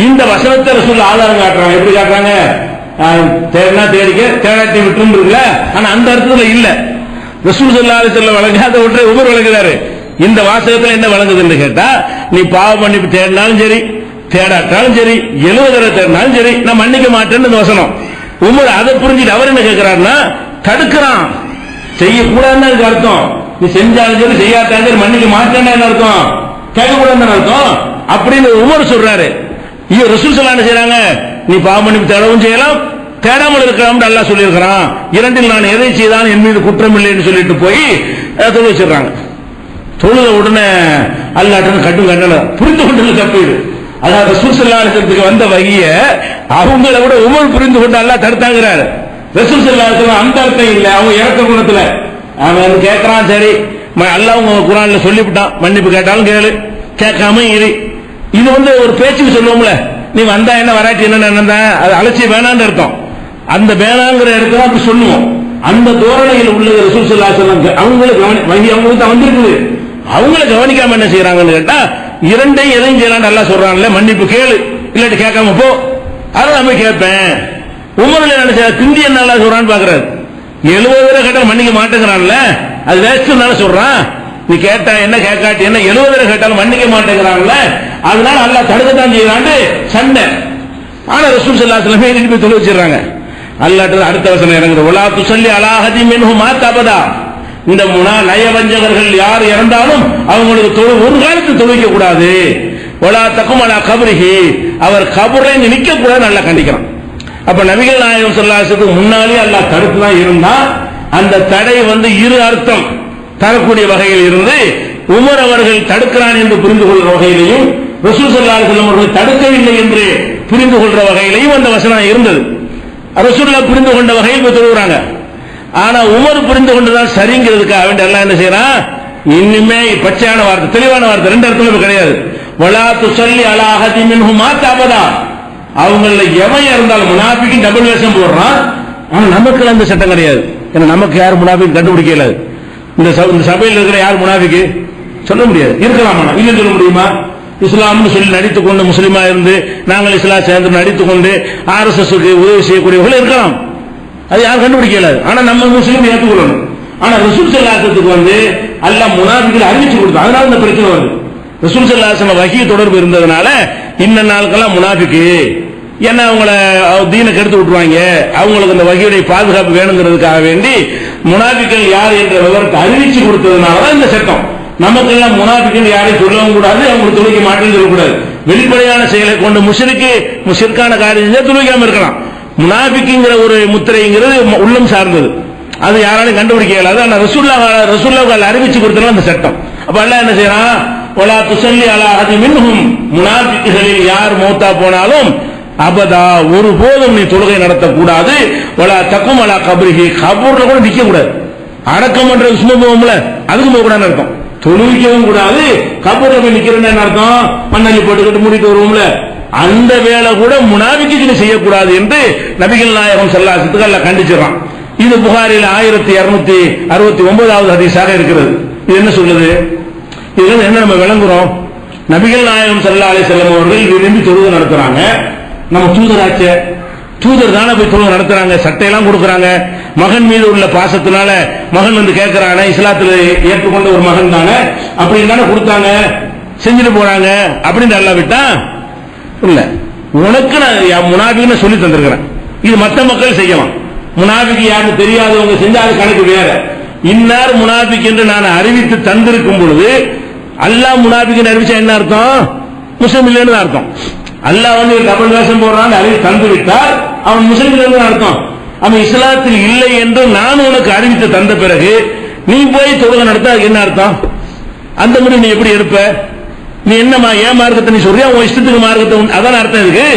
Speaker 1: இந்த வசனத்தை ரசூல் ஆதாரம் காட்டுறாங்க. எப்படி காட்டுறாங்க? தேடினா தேடிக்க, தேடாட்டி விட்டுரும் இருக்குல்ல, ஆனா அந்த அர்த்தத்துல இல்ல. ரசூல் ஸல்லல்லாஹு அலைஹி வஸல்லம் வழங்காத ஒன்றை உமர் வழங்குறாரு. இந்த வாசகத்துல என்ன வழங்குதுன்னு கேட்டா, நீ பாவ மன்னிப்பு தேடினாலும் சரி, தேடாட்டாலும் சரி, 70 தடவை தேடினாலும் சரி, நான் மன்னிக்க மாட்டேன்னு வசனம். உமர் அதை புரிஞ்சுட்டு அவர் என்ன கேட்கிறாருன்னா, தடுக்கிறான், செய்யக்கூடாதுன்னு அதுக்கு அர்த்தம். நீ செஞ்சாலும் சரி செய்யாட்டாலும் சரி மன்னிக்க மாட்டேன்னு அர்த்தம், கேட்கக்கூடாதுன்னு அர்த்தம் அப்படின்னு உமர் சொல்றாரு. ரசூல் ஸல்லல்லாஹு அலைஹி செய்யறாங்க, நீ பாவ மன்னிப்பு தேடவும் செய்யலாம், தேடாமல் இருக்கலாம் அல்லாஹ் சொல்லி இருக்கிறான். இரண்டில் நான் எதை செய்தான் என் மீது குற்றம் இல்லைன்னு சொல்லிட்டு போய் தொழு வச்சிடறாங்க. தொழுத உடனே அல்லாஹ் கட்டும் கண்டன புரிந்து கொண்டது தப்பு. அதாவது ரசூல் ஸல்லல்லாஹு அலைஹி வஸல்லம் வந்த வகைய அவங்கள விட உமர் புரிந்து கொண்டு அல்லாஹ் தடுத்தாங்கிறார். ரசூல் ஸல்லல்லாஹு அலைஹி வஸல்லம் அந்த அர்த்தம் இல்ல, அவங்க இறக்க குணத்துல அவன் கேட்கறான், சரி அல்லாஹ் உங்க குர்ஆன்ல சொல்லிவிட்டான், மன்னிப்பு கேட்டாலும் கேளு, கேட்காம இரு. இது ஒரு பேச்சுக்கு சொல்லுவோம்ல, நீ வந்தா என்ன வராட்டி என்ன, அது அலட்சியம் வேணான்னு அர்த்தம். அந்த வேணாங்கிற இடத்துல அப்படி சொல்லுவோம். அந்த தோரணையில் உள்ளது ரசூல் ஸல்லல்லாஹு அலைஹி வஸல்லம் அவங்களுக்கு அவங்களுக்கு தான் வந்திருக்குது. அவங்கள கவனிக்காம என்ன செய்யறாங்கன்னு கேட்டா, இரண்டையும் எதையும் செய்யலாம் நல்லா சொல்றாங்கல்ல, மன்னிப்பு கேளு, இல்லாட்டி கேட்காம போ, அதை நம்ம கேட்பேன் உமர் என்ன செய்ய திண்டி என்ன சொல்றான்னு பாக்குறாரு. 70 தடவை கேட்டாலும் மன்னிக்க மாட்டேங்கிறான்ல, அது வேஸ்ட் சொல்றான். நீ கேட்டா என்ன கேட்காட்டி என்ன 70 தடவை கேட்டாலும் மன்னிக்க மாட்டேங்கிறான்ல, அதனால அல்லாஹ் தடுக்கத்தான் செய்யறான்னு சண்டை. ஆனா ரசூல் ஸல்லல்லாஹு அலைஹி வஸல்லம் எழுப்பி தொழ வச்சிடறாங்க. அல்லாஹ் அடுத்த வசனம் இறங்குது, வலா துஸல்லி அலா அஹதின் மின்ஹும் மாத்த அபதா. இந்த நயவஞ்சகர்கள் யார் இறந்தாலும் அவங்களுக்கு ஒரு காலத்து தொழுவிக்க கூடாது. வலா தகும் அலா கப்ரிஹி, அவர் கபரை நிக்க கூடாது நல்லா கண்டிக்கிறான். அப்ப நபிகள் நாயகம் ஸல்லல்லாஹு அலைஹி வஸல்லம் முன்னாலே அல்லாஹ் தடுத்து தான் இருந்தா அந்த தடை இரு அர்த்தம் தரக்கூடிய வகையில் இருந்து உமர் அவர்கள் தடுக்கிறான் என்று புரிந்து கொள்ற வகையிலையும் ரசூல் ஸல்லல்லாஹு அலைஹி வஸல்லம் அவர்கள் தடுக்கவில்லை என்று புரிந்து கொள்ற வகையிலையும் அந்த வசனம் இருந்தது. ரசூலுல்லாஹ் புரிந்து கொண்ட வகையில் தொழுகிறாங்க. ஆனா உமர் புரிந்து கொண்டுதான் சரிங்கிறதுக்காக வேண்டி அல்லாஹ் என்ன செய்யறான், இன்னுமே பச்சையான வார்த்தை தெளிவான வார்த்தை, ரெண்டு அர்த்தமும் கிடையாது. வலா துஸல்லி அலா அஹதின் மின்ஹும் மாத்த அபதா. அவங்கள எவன் இருந்தாலும் முனாஃபிக்கு டபுள் வேஷம் போடுறான். ஆனா நமக்கு அந்த சட்டம் கிடையாது. ஏன்னா நமக்கு யார் முனாஃபிக் கண்டுபிடிக்கல. இந்த சபையில் இருக்கிற யார் முனாஃபிக்கு சொல்ல முடியாது. இருக்கலாமா? இல்லைன்னு சொல்ல முடியுமா? இஸ்லாம்னு சொல்லி நடித்துக் கொண்டு முஸ்லீமா இருந்து நாங்கள் இஸ்லாம் சேர்ந்து நடித்துக் கொண்டு RSSக்கு உதவி செய்யக்கூடியவர்கள் இருக்கலாம். அது யாரும் கண்டுபிடிக்கல. ஆனா நம்ம முஸ்லீம் ஏற்றுக்கொள்ளணும். ஆனா ரசூல் ஸல்லல்லாஹு அலைஹி வஸல்லம் அல்லாஹ் முனாஃபிக்களை அறிவிச்சு கொடுத்தாங்க. அதனால இந்த பிரச்சனை வருது. ரசூல் ஸல்லல்லாஹு அலைஹி வஸல்லம் வஹி தொடர்பு இருந்ததுனால இன்ன நாளுக்கெல்லாம் முனாஃபிக்கு என்ன அவங்கள தீனை கெடுத்து விட்டுருவாங்க, அவங்களுக்கு அந்த வகையுடைய பாதுகாப்பு வேணுங்கிறதுக்காக வேண்டி முனாஃபிக்கள் யார் என்ற விவரத்தை அறிவிச்சு கொடுத்ததுனாலதான் இந்த சட்டம். நமக்கெல்லாம் முனாஃபிக்கள் யாரையும் சொல்லவும் கூடாது, அவங்களுக்கு தொழுக மாட்டேன்னு சொல்லக்கூடாது. வெளிப்படையான செயலை கொண்டு முஷிர்கான காரியம் தொழுகாம இருக்கலாம். முனாஃபிக்குங்கிற ஒரு முத்திரைங்கிறது உள்ளம் சார்ந்தது, அது யாராலும் கண்டுபிடிக்க இயலாது. ஆனா ரசூலுல்லாஹ் அறிவிச்சு கொடுத்தனால அந்த சட்டம். அப்ப அல்லாஹ் என்ன செய்யறான், வலா துஸல்லி அலா அஹதின் மின்ஹும், முனாஃபிக்குகளில் யார் மௌத்தா போனாலும் அபதா ஒருபோதும் நீ தொழுகை நடத்தக்கூடாது. வலா தகும் அலா கப்ரிஹி, கபூர்ல கூட நிக்க கூடாது. அடக்கம் பண்ற சும்மா போவோம்ல, அதுக்கு போக கூடாதுன்னு அர்த்தம். தொழுவிக்கவும் கூடாது. கபூர்ல போய் நிக்கிறேன்னு அர்த்தம், மண்ணள்ளி போட்டுக்கிட்டு மூடிட்டு வருவோம்ல, அந்த வேலை கூட முனாஃபிக்குன்னு செய்யக்கூடாது என்று நபிகள் நாயகம் ஸல்லல்லாஹு அலைஹி வஸல்லம் கண்டிச்சிடறான். இது புகாரில் 1269வது ஹதீஸாக இருக்கிறது. இது என்ன சொல்லுது? இதுல என்ன நம்ம விளங்குறோம்? நபிகள் நாயகம் ஸல்லல்லாஹு அலைஹி வஸல்லம் அவர்கள் விரும்பி தொழுகை நடத்துறாங்க. நம்ம தூதராச்சே, தூதர் தானே போய் தொழுகை நடத்துறாங்க, சட்டையெல்லாம் கொடுக்கறாங்க. மகன் மீது உள்ள பாசத்தினால மகன் கேட்கிறானே, இஸ்லாத்தில் ஏற்றுக்கொண்ட ஒரு மகன் தானே, அப்படின்னு தானே கொடுத்தாங்க, செஞ்சுட்டு போறாங்க அப்படின்னு அல்லாஹ் விட்டா இல்ல. உனக்கு நான் முனாஃபிக்னு சொல்லி தந்திருக்கிறேன். இது மற்ற மக்கள் செய்யலாம். முனாஃபிக் யாருன்னு தெரியாதவங்க செஞ்சாலும் கணக்கு வேற. இன்னார் முனாஃபிக் என்று நான் அறிவித்து தந்திருக்கும் பொழுது அல்லாஹ் முனாஃபிக் அறிவிச்சா என்ன அர்த்தம்? முஸ்லிம் இல்லைன்னு அர்த்தம். அல்லாஹ் டபுள் வேஷம் போடுறான்னு அறிவி தந்து விட்டால் அவன் முஸ்லிம் இல்லைன்னு அர்த்தம். அவன் இஸ்லாத்தில் இல்லை என்று நான் உனக்கு அறிவித்து தந்த பிறகு நீ போய் தொழுகை நடத்த என்ன அர்த்தம்? அந்த முறை நீ எப்படி இருப்ப? நீ என்னமா ஏன் மார்க்கத்தை நீ சொல்றியா, உன் இஷ்டத்துக்கு மார்க்கத்தை, அதான் அர்த்தம் இருக்கு.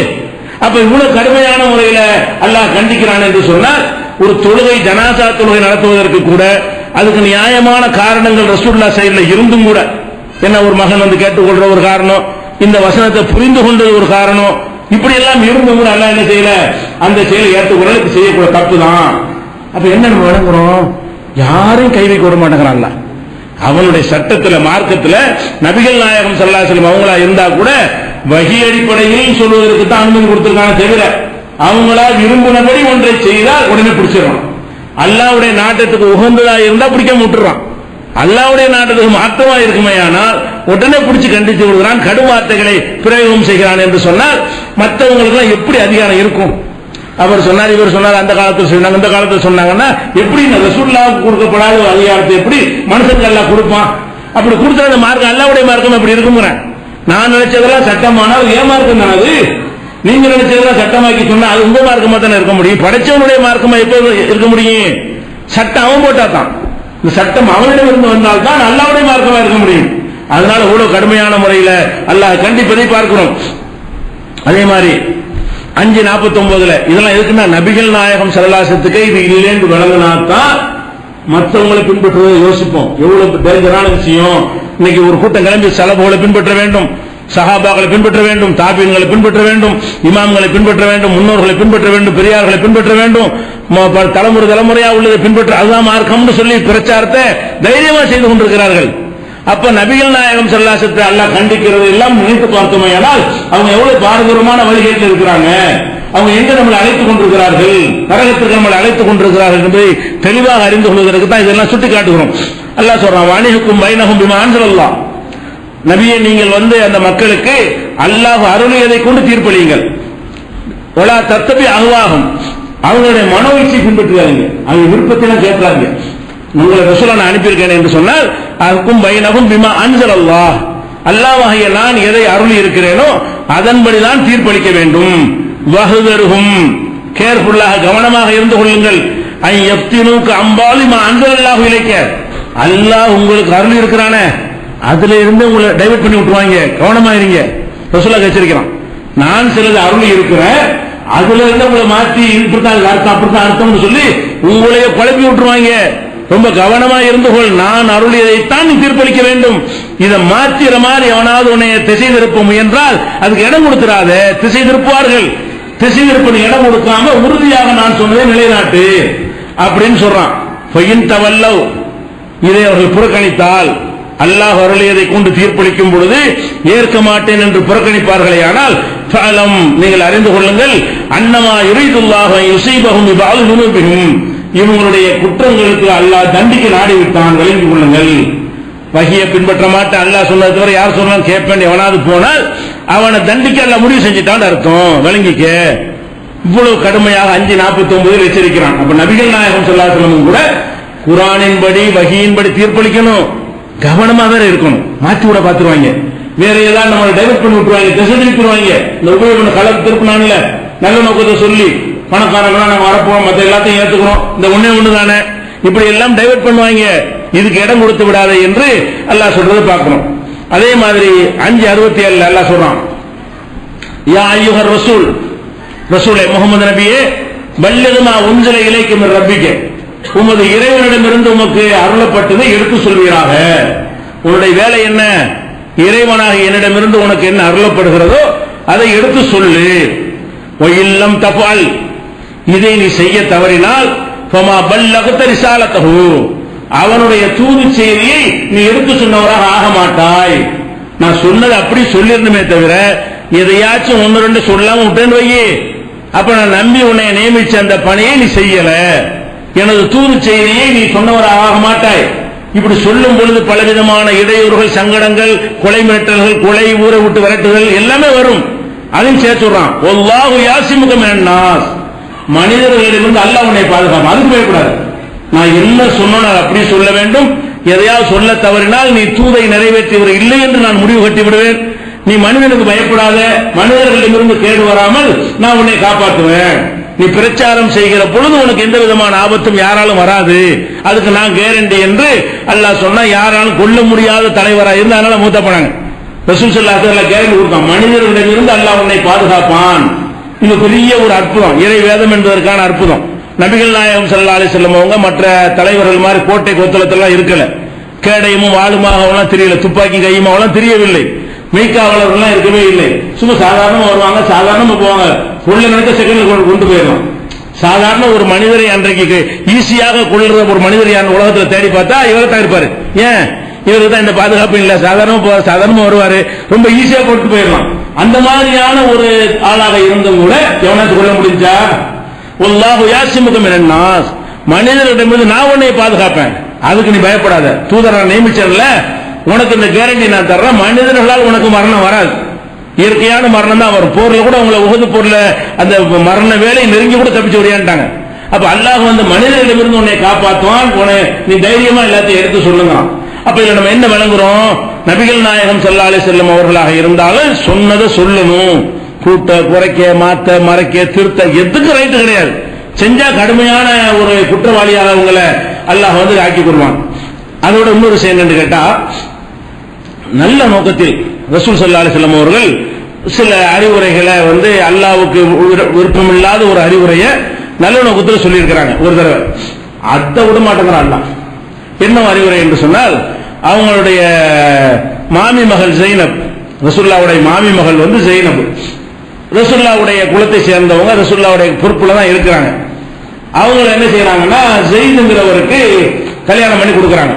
Speaker 1: அப்ப இவ்வளவு கடுமையான முறையில அல்லாஹ் கண்டிக்கிறான் என்று சொன்னால், ஒரு தொழுகை ஜனாசா தொழுகை நடத்துவதற்கு கூட அதுக்கு நியாயமான காரணங்கள் ரசூலுல்லாஹ் சைடுல இருந்தும் கூட, என்ன ஒரு மகன் கேட்டுக்கொள்ற ஒரு காரணம், இந்த வசனத்தை புரிந்து கொண்டது ஒரு காரணம், இப்படி எல்லாம் இருந்தும் கூட அல்லாஹ் என்ன செய்யல, அந்த செயலை ஏற்றுக்கொள்ள செய்யக்கூட தப்பு தான். அப்ப என்ன நம்ம வழங்குறோம்? யாரையும் கை வைக்க விட மாட்டேங்கிறான். அவனுடைய சட்டத்துல மார்க்கத்துல நபிகள் நாயகம் ஸல்லல்லாஹு அலைஹி வஸல்லம் அவங்களா இருந்தா கூட வஹி அடிப்படையில் சொல்வதற்கு தான் அனுமதி கொடுத்திருக்காங்க தவிர, அவங்களா விரும்பினபடி ஒன்றை செய்தால் உடனே பிடிச்சிடறான். அல்லாஹ்வுடைய நாட்டத்துக்கு உகந்ததா இருந்தா பிடிக்காம விட்டுறான். அல்லாஹ்வுடைய நாட்டத்துக்கு மாற்றமா இருக்குமே ஆனால் உடனே பிடிச்சு கண்டித்து விடுகிறான், கடும் வார்த்தைகளை பிரயோகம் செய்கிறான் என்று சொன்னால் மற்றவங்களுக்கு எல்லாம் எப்படி அதிகாரம் இருக்கும்? அவர் சொன்னார், இவர் சொன்னார், அந்த காலத்தில் சொன்னாங்க, இந்த காலத்தில் சொன்னாங்கன்னா எப்படி ரசூலுல்லாஹ்வுக்கு கொடுக்கப்படாத ஒரு அதிகாரத்தை எப்படி மனுஷனுக்கு அல்லாஹ் கொடுப்பான்? அப்படி கொடுத்த அந்த மார்க்கம் அல்லாஹ்வுடைய மார்க்கம் அப்படி இருக்குங்கிறேன். நான் நினைச்சதெல்லாம் சட்டமானால் ஏன் மார்க்கம் தானே அது? நீங்க நினைச்சதெல்லாம் சட்டமாக்கி சொன்னா அது உங்க மார்க்கமா தானே இருக்க முடியும். படைச்சவனுடைய மார்க்கமா எப்ப இருக்க முடியும்? சட்டம் அவன் போட்டா தான், இந்த சட்டம் அவனிடம் இருந்து வந்தால் தான் அல்லாஹ்வுடைய மார்க்கமா இருக்க முடியும். அதனால இவ்வளவு கடுமையான முறையில் அல்லாஹ் கண்டிப்பதை பார்க்கிறோம். அதே மாதிரி 5:49 இதெல்லாம் எதுக்குன்னா நபிகள் நாயகம் ஸல்லல்லாஹு அலைஹி வஸல்லம் இது இல்லைன்னு விளங்கினாத்தான் மற்றவங்களை பின்பற்றுவதை யோசிப்போம். எவ்வளவு டேஞ்சரான விஷயம். இன்னைக்கு ஒரு கூட்டம் கிளம்பி சலபுகளை பின்பற்ற வேண்டும், சஹாபாக்களை பின்பற்ற வேண்டும், தாபீன்களை பின்பற்ற வேண்டும், இமாம்களை பின்பற்ற வேண்டும், முன்னோர்களை பின்பற்ற வேண்டும், பெரியார்களை பின்பற்ற வேண்டும், தலைமுறையா உள்ளதை பின்பற்ற, அதுதான் மார்க்கம்னு சொல்லி பிரச்சாரத்தை தைரியமா செய்து கொண்டிருக்கிறார்கள். அப்ப நபிகள் நாயகம் ஸல்லல்லாஹு அலைஹி வஸல்லம் அல்லாஹ் கண்டிக்கிறது எல்லாம் நினைத்து பார்த்தோமேயானால் அவங்க எவ்வளவு பாரதூரமான வழிகேட்டில் இருக்கிறாங்க. அவங்க எங்க நம்மளை அழைத்துக் கொண்டிருக்கிறார்கள், நரகத்திற்கு நம்மளை அழைத்துக் கொண்டிருக்கிறார்கள் என்பதை தெளிவாக அறிந்து கொள்வதற்கு தான் இதெல்லாம் சுட்டி காட்டுகிறோம். அல்லாஹ் சொல்றான், வணிகுக்கும் பைனஹும் பிமா அன்ஸலல்லாஹ், நபியே நீங்கள் அந்த மக்களுக்கு அல்லாஹ் அருளியதை கொண்டு தீர்ப்பளியுங்கள். ஒலா தத்தபி அஹ்வாஹும், அவங்களுடைய மனோ இச்சை பின்பற்றுவாங்க, அவங்க விருப்பத்திலாம் கேட்கிறாங்க. உங்களை ரசூலை நான் அனுப்பியிருக்கேன் என்று சொன்னால் அதுக்கும் பைனஹும் பிமா அன்ஸலல்லாஹ், அல்லாஹ்வாகிய நான் எதை அருளி இருக்கிறேனோ அதன்படிதான் தீர்ப்பளிக்க வேண்டும். வஹ்தருஹும், கேர்ஃபுல்லாக கவனமாக இருந்து கொள்ளுங்கள். ஐ யஃப்தினுக அம்பாலி மா அன்ஸலல்லாஹு இலைக்க, அல்லாஹ் உங்களுக்கு அருளி இருக்கிறானே அதுல இருந்து உங்களை டைவர்ட் பண்ணி விட்டுருவாங்க, கவனமா இருங்க. ரசூலுல்லாஹ் எச்சரிக்கிறான், நான் சிலது அருளி இருக்கிறேன், அதுல இருந்து உங்களை மாற்றி இப்படித்தான் அர்த்தம் அப்படித்தான் அர்த்தம்னு சொல்லி உங்களையே குழப்பி விட்டுருவாங்க, ரொம்ப கவனமா இருந்து கொள். நான் அருளியதைத்தான் நீ தீர்ப்பளிக்க வேண்டும். இதை மாற்றிற மாதிரி எவனாவது உன்னை திசை திருப்ப முயன்றால் அதுக்கு இடம் கொடுத்துறாத, திசை திருப்புவார்கள். திசை திருப்ப இடம் கொடுக்காம உறுதியாக நான் சொன்னதை நிலைநாட்டு அப்படின்னு சொல்றான். பொய்யின் தவல்லவ், இதை அவர்கள் புறக்கணித்தால், அல்லாஹ் அருளியதை கொண்டு தீர்ப்பளிக்கும் பொழுது ஏற்க மாட்டேன் என்று புறக்கணிப்பார்களே ஆனால் ஃபஅலம், நீங்கள் அறிந்து கொள்ளுங்கள், அன்னமா யுரீதுல்லாஹு யுஸீபஹும் பிபஅல் ذُنُوبِهِمْ, இவங்களுடைய குற்றங்களுக்கு அல்லாஹ் தண்டிக்க நாடிவிட்டான், விளங்கிக் கொள்ளுங்கள். வஹியை பின்பற்ற மாட்டேன் அல்லாஹ் சொன்னது தவிர யார் சொன்னாலும் கேட்பேன் எவனாவது போனால் அவனை தண்டிக்க அல்லாஹ் முடிவு செஞ்சுட்டான் அர்த்தம், விளங்கிக்க. இவ்வளவு கடுமையாக 5:49 எச்சரிக்கிறான். அப்ப நபிகள் நாயகம் ஸல்லல்லாஹு அலைஹி வஸல்லம் கூட குர்ஆனின்படி வஹியின்படி தீர்ப்பளிக்கணும், கவனமா வேற இருக்கணும். மாற்றி விட பாத்துருவாங்க, வேற ஏதாவது நம்மளை டைவர்ட் பண்ணி விட்டுருவாங்க, திசை திருப்பிடுவாங்க. இந்த உபயோகம் கலர் திருப்பினான்ல, நல்ல நோக்கத்தை சொல்லி பணக்காரங்களாம் நாங்க வரப்போம், மற்ற எல்லாத்தையும் ஏத்துக்கிறோம், இந்த ஒண்ணு தானே, இப்படி எல்லாம் டைவர்ட் பண்ணுவாங்க. இதுக்கு இடம் கொடுத்து விடாத என்று அல்லாஹ் சொல்றது பார்க்கணும். அதே மாதிரி 5:67 அல்லாஹ் சொல்றான், யா அய்யுஹர் ரசூல், ரசூலே முஹம்மது நபியே, பல்லிகு மா உன்ஸில இலைக்க மின் ரப்பிக, உமது இறைவனிடமிருந்து உமக்கு அருளப்பட்டதை எடுத்து சொல்வீராக. உன்னுடைய வேலை என்ன? இறைவனாக என்னிடமிருந்து உனக்கு என்ன அருளப்படுகிறதோ அதை எடுத்து சொல்லு. ஒயில்லம் தபால், இதை நீ செய்ய தவறினால் ஃபமா பல்லகத ரிசாலத்தஹு, அவனுடைய தூது செய்தியை நீ எடுத்து சொன்னவராக ஆக மாட்டாய். நான் சொன்னது அப்படி சொல்லிருந்தமே தவிர எதையாச்சும் 1-2 சொல்லாம விட்டேன்னு வையே, அப்ப நான் நம்பி உன்னை நியமிச்ச அந்த பணியை நீ செய்யல, எனது தூது செய்தியை நீ சொன்னவராக ஆக மாட்டாய். இப்படி சொல்லும் பொழுது பலவிதமான இடையூறுகள், சங்கடங்கள், கொலை மிரட்டல்கள், கொலை, ஊரை விட்டு விரட்டுதல் எல்லாமே வரும். அதையும் சேர்த்து சொல்றான், வல்லாஹு யாசிமுக மினன் நாஸ், மனிதர்களிடமிருந்து அல்லாஹ் உன்னை பாதுகாப்பான். அதுக்கு பயப்படாது. நான் என்ன சொன்னேன் அப்படி சொல்ல வேண்டும், எதையாவது சொல்ல தவறினால் நீ தூதை நிறைவேற்றியவர் இல்லை என்று நான் முடிவு கட்டி விடுவேன். நீ மனிதனுக்கு பயப்படாத, மனிதர்களிடமிருந்து கேடு வராமல் நான் உன்னை காப்பாற்றுவேன். நீ பிரச்சாரம் செய்கிற பொழுது உனக்கு எந்த விதமான ஆபத்தும் யாராலும் வராது, அதுக்கு நான் கேரண்டி என்று அல்லாஹ் சொன்னா. யாராலும் கொல்ல முடியாத தலைவராக இருந்து அதனால மூத்த போனாங்க. ரசூல் ஸல்லல்லாஹு அலைஹி வஸல்லம் கேரண்டி கொடுத்தான், மனிதர்களிடமிருந்து அல்லாஹ் உன்னை பாதுகாப்பான். இது பெரிய ஒரு அற்புதம், இறை வேதம் என்பதற்கான அற்புதம். நபிகள் நாயகம் ஸல்லல்லாஹு அலைஹி வஸல்லம் அவங்க மற்ற தலைவர்கள் மாதிரி கோட்டை கொத்தளத்தெல்லாம் இருக்கல, கேடயமும் வாளுமாகலாம் தெரியல, துப்பாக்கி கையுமாவெல்லாம் தெரியவில்லை, மெய்காவலர்கள்லாம் இருக்கவே இல்லை. சும்மா சாதாரணமா வருவாங்க, சாதாரணமா போவாங்க, கொள்ள நினைக்க செகண்ட்ல கொண்டு போயிடும். சாதாரண ஒரு மனிதரை அன்றைக்கு ஈஸியாக கொள்ளுற ஒரு மனிதரை உலகத்தில் தேடி பார்த்தா இவரை தான் இருப்பாரு. ஏன்? இவருக்கு தான் இந்த பாதுகாப்பு இல்ல, சாதாரணமா வருவாரு, ரொம்ப ஈஸியா கொண்டு போயிடலாம். அந்த மாதிரியான ஒரு ஆளாக இருந்தும் கூட எவனாச்சும் கொள்ள முடிஞ்சா? வல்லாஹு யாசிமுக மினன் நாஸ், மனிதர்களிடமிருந்து நான் உன்னை பாதுகாப்பேன், அதுக்கு நீ பயப்படாத. தூதரை நியமிச்சதுல உனக்கு இந்த கேரண்டி நான் தர்றேன், மனிதர்களால் உனக்கு மரணம் வராது, இயற்கையான மரணம் தான் வரும். போர்ல கூட உங்களை உஹது போர்ல அந்த மரண வேலை நெருங்கி கூட தப்பிச்சு விடையாண்டாங்க. அப்ப அல்லாஹ் மனிதர்களிடமிருந்து உன்னை காப்பாற்றுவான், நீ தைரியமா எல்லாத்தையும் எடுத்து சொல்லுங்க. அப்ப இதுல நம்ம என்ன விளங்குறோம்? நபிகள் நாயகம் ஸல்லல்லாஹு அலைஹி வஸல்லம் அவர்களாக இருந்தாலும் சொன்னதை சொல்லணும், கூட்ட, குறைக்க, மாத்த, மறைக்க, திருத்த எதுக்கு ரைட்டு கிடையாது. செஞ்சா கடுமையான ஒரு குற்றவாளியாக உங்களை அல்லாஹ் ஆக்கி கொள்வான். அதோட இன்னொரு விஷயம் என்று கேட்டா, நல்ல நோக்கத்தில் ரசூல் ஸல்லல்லாஹு அலைஹி வஸல்லம் அவர்கள் சில அறிவுரைகளை அல்லாஹ்வுக்கு விருப்பமில்லாத ஒரு அறிவுரையை நல்ல நோக்கத்தில் சொல்லி இருக்கிறாங்க ஒரு தடவை. அதை விட மாட்டேங்கிறான் அல்லாஹ். என்ன அறிவுரை என்று சொன்னால், அவங்களுடைய மாமி மகள் ஜெய்னப், ரசூலுல்லாஹ்வுடைய மாமி மகள் ஜெய்னப், ரசூலுல்லாஹ்வுடைய குலத்தை சேர்ந்தவங்க, ரசூலுல்லாஹ்வுடைய பொறுப்புல தான் இருக்கிறாங்க. அவங்க என்ன செய்யறாங்கன்னா, ஜெயிதுங்கிறவருக்கு கல்யாணம் பண்ணி கொடுக்கறாங்க.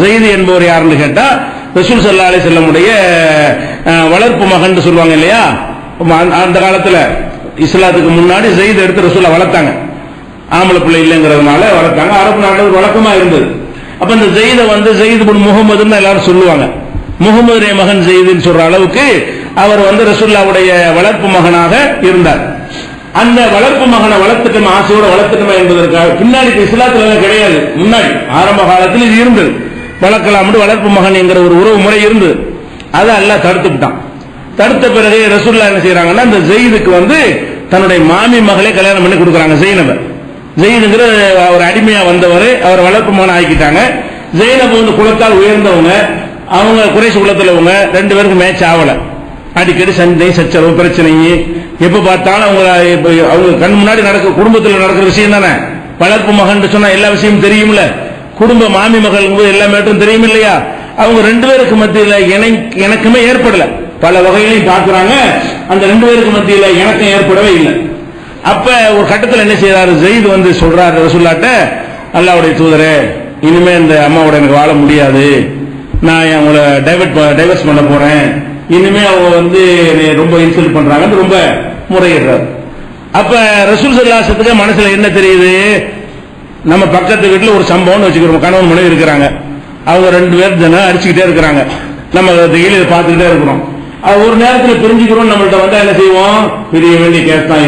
Speaker 1: ஜெயிது என்பவர் யாருன்னு கேட்டா, ரசூல் ஸல்லல்லாஹு அலைஹி வஸல்லம் உடைய வளர்ப்பு மகன் சொல்லுவாங்க இல்லையா, அந்த காலத்துல இஸ்லாத்துக்கு முன்னாடி ஜெயித் எடுத்து ரசூலுல்லாஹ் வளர்த்தாங்க. ஆம்பளை பிள்ளை இல்லைங்கிறதுனால வளர்த்தாங்க. அரபு நாடுகள் வழக்கமா இருந்தது. அப்ப இந்த ஜெயிதை வந்து ஜெயித் பின் முகமதுன்னு எல்லாரும் சொல்லுவாங்க. முகமதுடைய மகன் ஜெயிதுன்னு சொல்ற அளவுக்கு அவர் வந்து ரசூலுல்லாஹ்வுடைய வளர்ப்பு மகனாக இருந்தார். அந்த வளர்ப்பு மகனை வளர்த்துட்டோம், ஆசையோட வளர்த்துட்டோம் என்பதற்காக பின்னாடி இஸ்லாத்துல கிடையாது. முன்னாடி ஆரம்ப காலத்தில் இது இருந்தது, வளர்க்கலாம் வளர்ப்பு மகன் என்கிற ஒரு உறவு முறை இருந்தது. அதை அல்லாஹ் தடுத்துட்டான். தடுத்த பிறகு ரசூலுல்லாஹ் என்ன செய்யறாங்கன்னா, இந்த ஜெயிதுக்கு வந்து தன்னுடைய மாமி மகளே கல்யாணம் பண்ணி கொடுக்குறாங்க. ஜெயினுங்கிற ஒரு அடிமையா வந்தவர் அவர் வளர்ப்பு மகன் ஆக்கிட்டாங்க. ஜெயினப் வந்து குலத்தால் உயர்ந்தவங்க, அவங்க குறைஷ் குலத்தில் அவங்க ரெண்டு பேருக்கு மேட்ச் ஆகல. அடிக்கடி சண்டை சச்சரவு பிரச்சனை, எப்ப பார்த்தாலும் அவங்க கண் முன்னாடி நடக்க குடும்பத்தில் நடக்கிற விஷயம் தானே. வளர்ப்பு மகன் சொன்னா எல்லா விஷயமும் தெரியும்ல, குடும்ப மாமி மகள் எல்லா மேட்டும் தெரியும் இல்லையா. அவங்க ரெண்டு பேருக்கு மத்தியில் எனக்குமே ஏற்படல. பல வகைகளையும் பார்க்கிறாங்க, அந்த ரெண்டு பேருக்கு மத்தியில் எனக்கும் ஏற்படவே இல்லை. அப்ப ஒரு கட்டத்தில் என்ன செய்யறாரு, ஜெயித் வந்து சொல்றாரு ரசூலுல்லாஹ்ட்ட, அல்லாஹ்வுடைய தூதரே, இனிமே இந்த அம்மாவோட எனக்கு வாழ முடியாது, நான் அவங்கள டைவர்ஸ் பண்ண போறேன், இனிமே அவங்க வந்து ரொம்ப இன்சல்ட் பண்றாங்கன்னு ரொம்ப முறையிடுறாரு. அப்ப ரசூல் ஸல்லல்லாஹு அலைஹி வஸல்லம் மனசுல என்ன தெரியுது, நம்ம பக்கத்து வீட்டில் ஒரு சம்பவம்னு வச்சுக்கிறோம், கணவன் மனைவி இருக்கிறாங்க, அவங்க ரெண்டு பேர் தினம் அடிச்சுக்கிட்டே இருக்கிறாங்க, நம்ம டெய்லி இதை பார்த்துக்கிட்டே இருக்கிறோம். அது ஒரு நேரத்தில் பிரிஞ்சுக்கிறோம், நம்மள்ட்ட வந்தா என்ன செய்வோம், பிரிய வேண்டிய கேஸ் தான்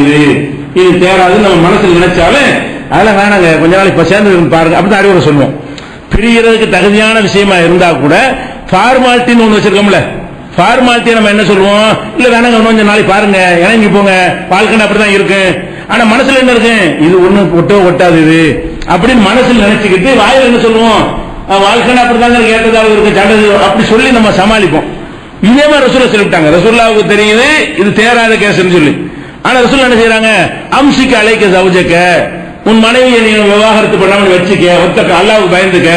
Speaker 1: இது தேராதுன்னு நம்ம மனசுல நினைச்சாலும் அதெல்லாம் வேணாங்க, கொஞ்ச நாள் இப்ப சேர்ந்து பாருங்க அப்படின்னு அறிவுரை சொல்லுவோம். பிரியறதுக்கு தகுதியான விஷயமா இருந்தா கூட ஃபார்மாலிட்டின்னு ஒண்ணு வச்சிருக்கோம்ல, ஃபார்மாலிட்டியை நம்ம என்ன சொல்லுவோம், இல்ல வேணாங்க கொஞ்சம் நாளைக்கு பாருங்க, இறங்கி போங்க, வாழ்க்கை அப்படிதான் இருக்கு. ஆனா மனசுல என்ன இருக்கு, இது ஒண்ணு ஒட்டாது இது அப்படின்னு மனசுல நினைச்சுக்கிட்டு வாயில என்ன சொல்லுவோம், வாழ்க்கை அப்படிதாங்க கேட்டதாக இருக்கு, சண்டது அப்படி சொல்லி நம்ம சமாளிப்போம். இதே மாதிரி ரசூலுல்லாஹ் சொல்லிட்டாங்க, ரசூலுல்லாஹ்வுக்கு தெரியுது இது தேராத கேஸ்ன்னு சொல்லி. ஆனா ரசூலுல்லாஹ் என்ன செய்யறாங்க, அம்சிக்க அலைக்க ஜௌஜக, உன் மனைவியை நீ விவாகரத்து பண்ணாம வச்சுக்க, ஒத்தக்க அல்லாஹ்வுக்கு பயந்துக்க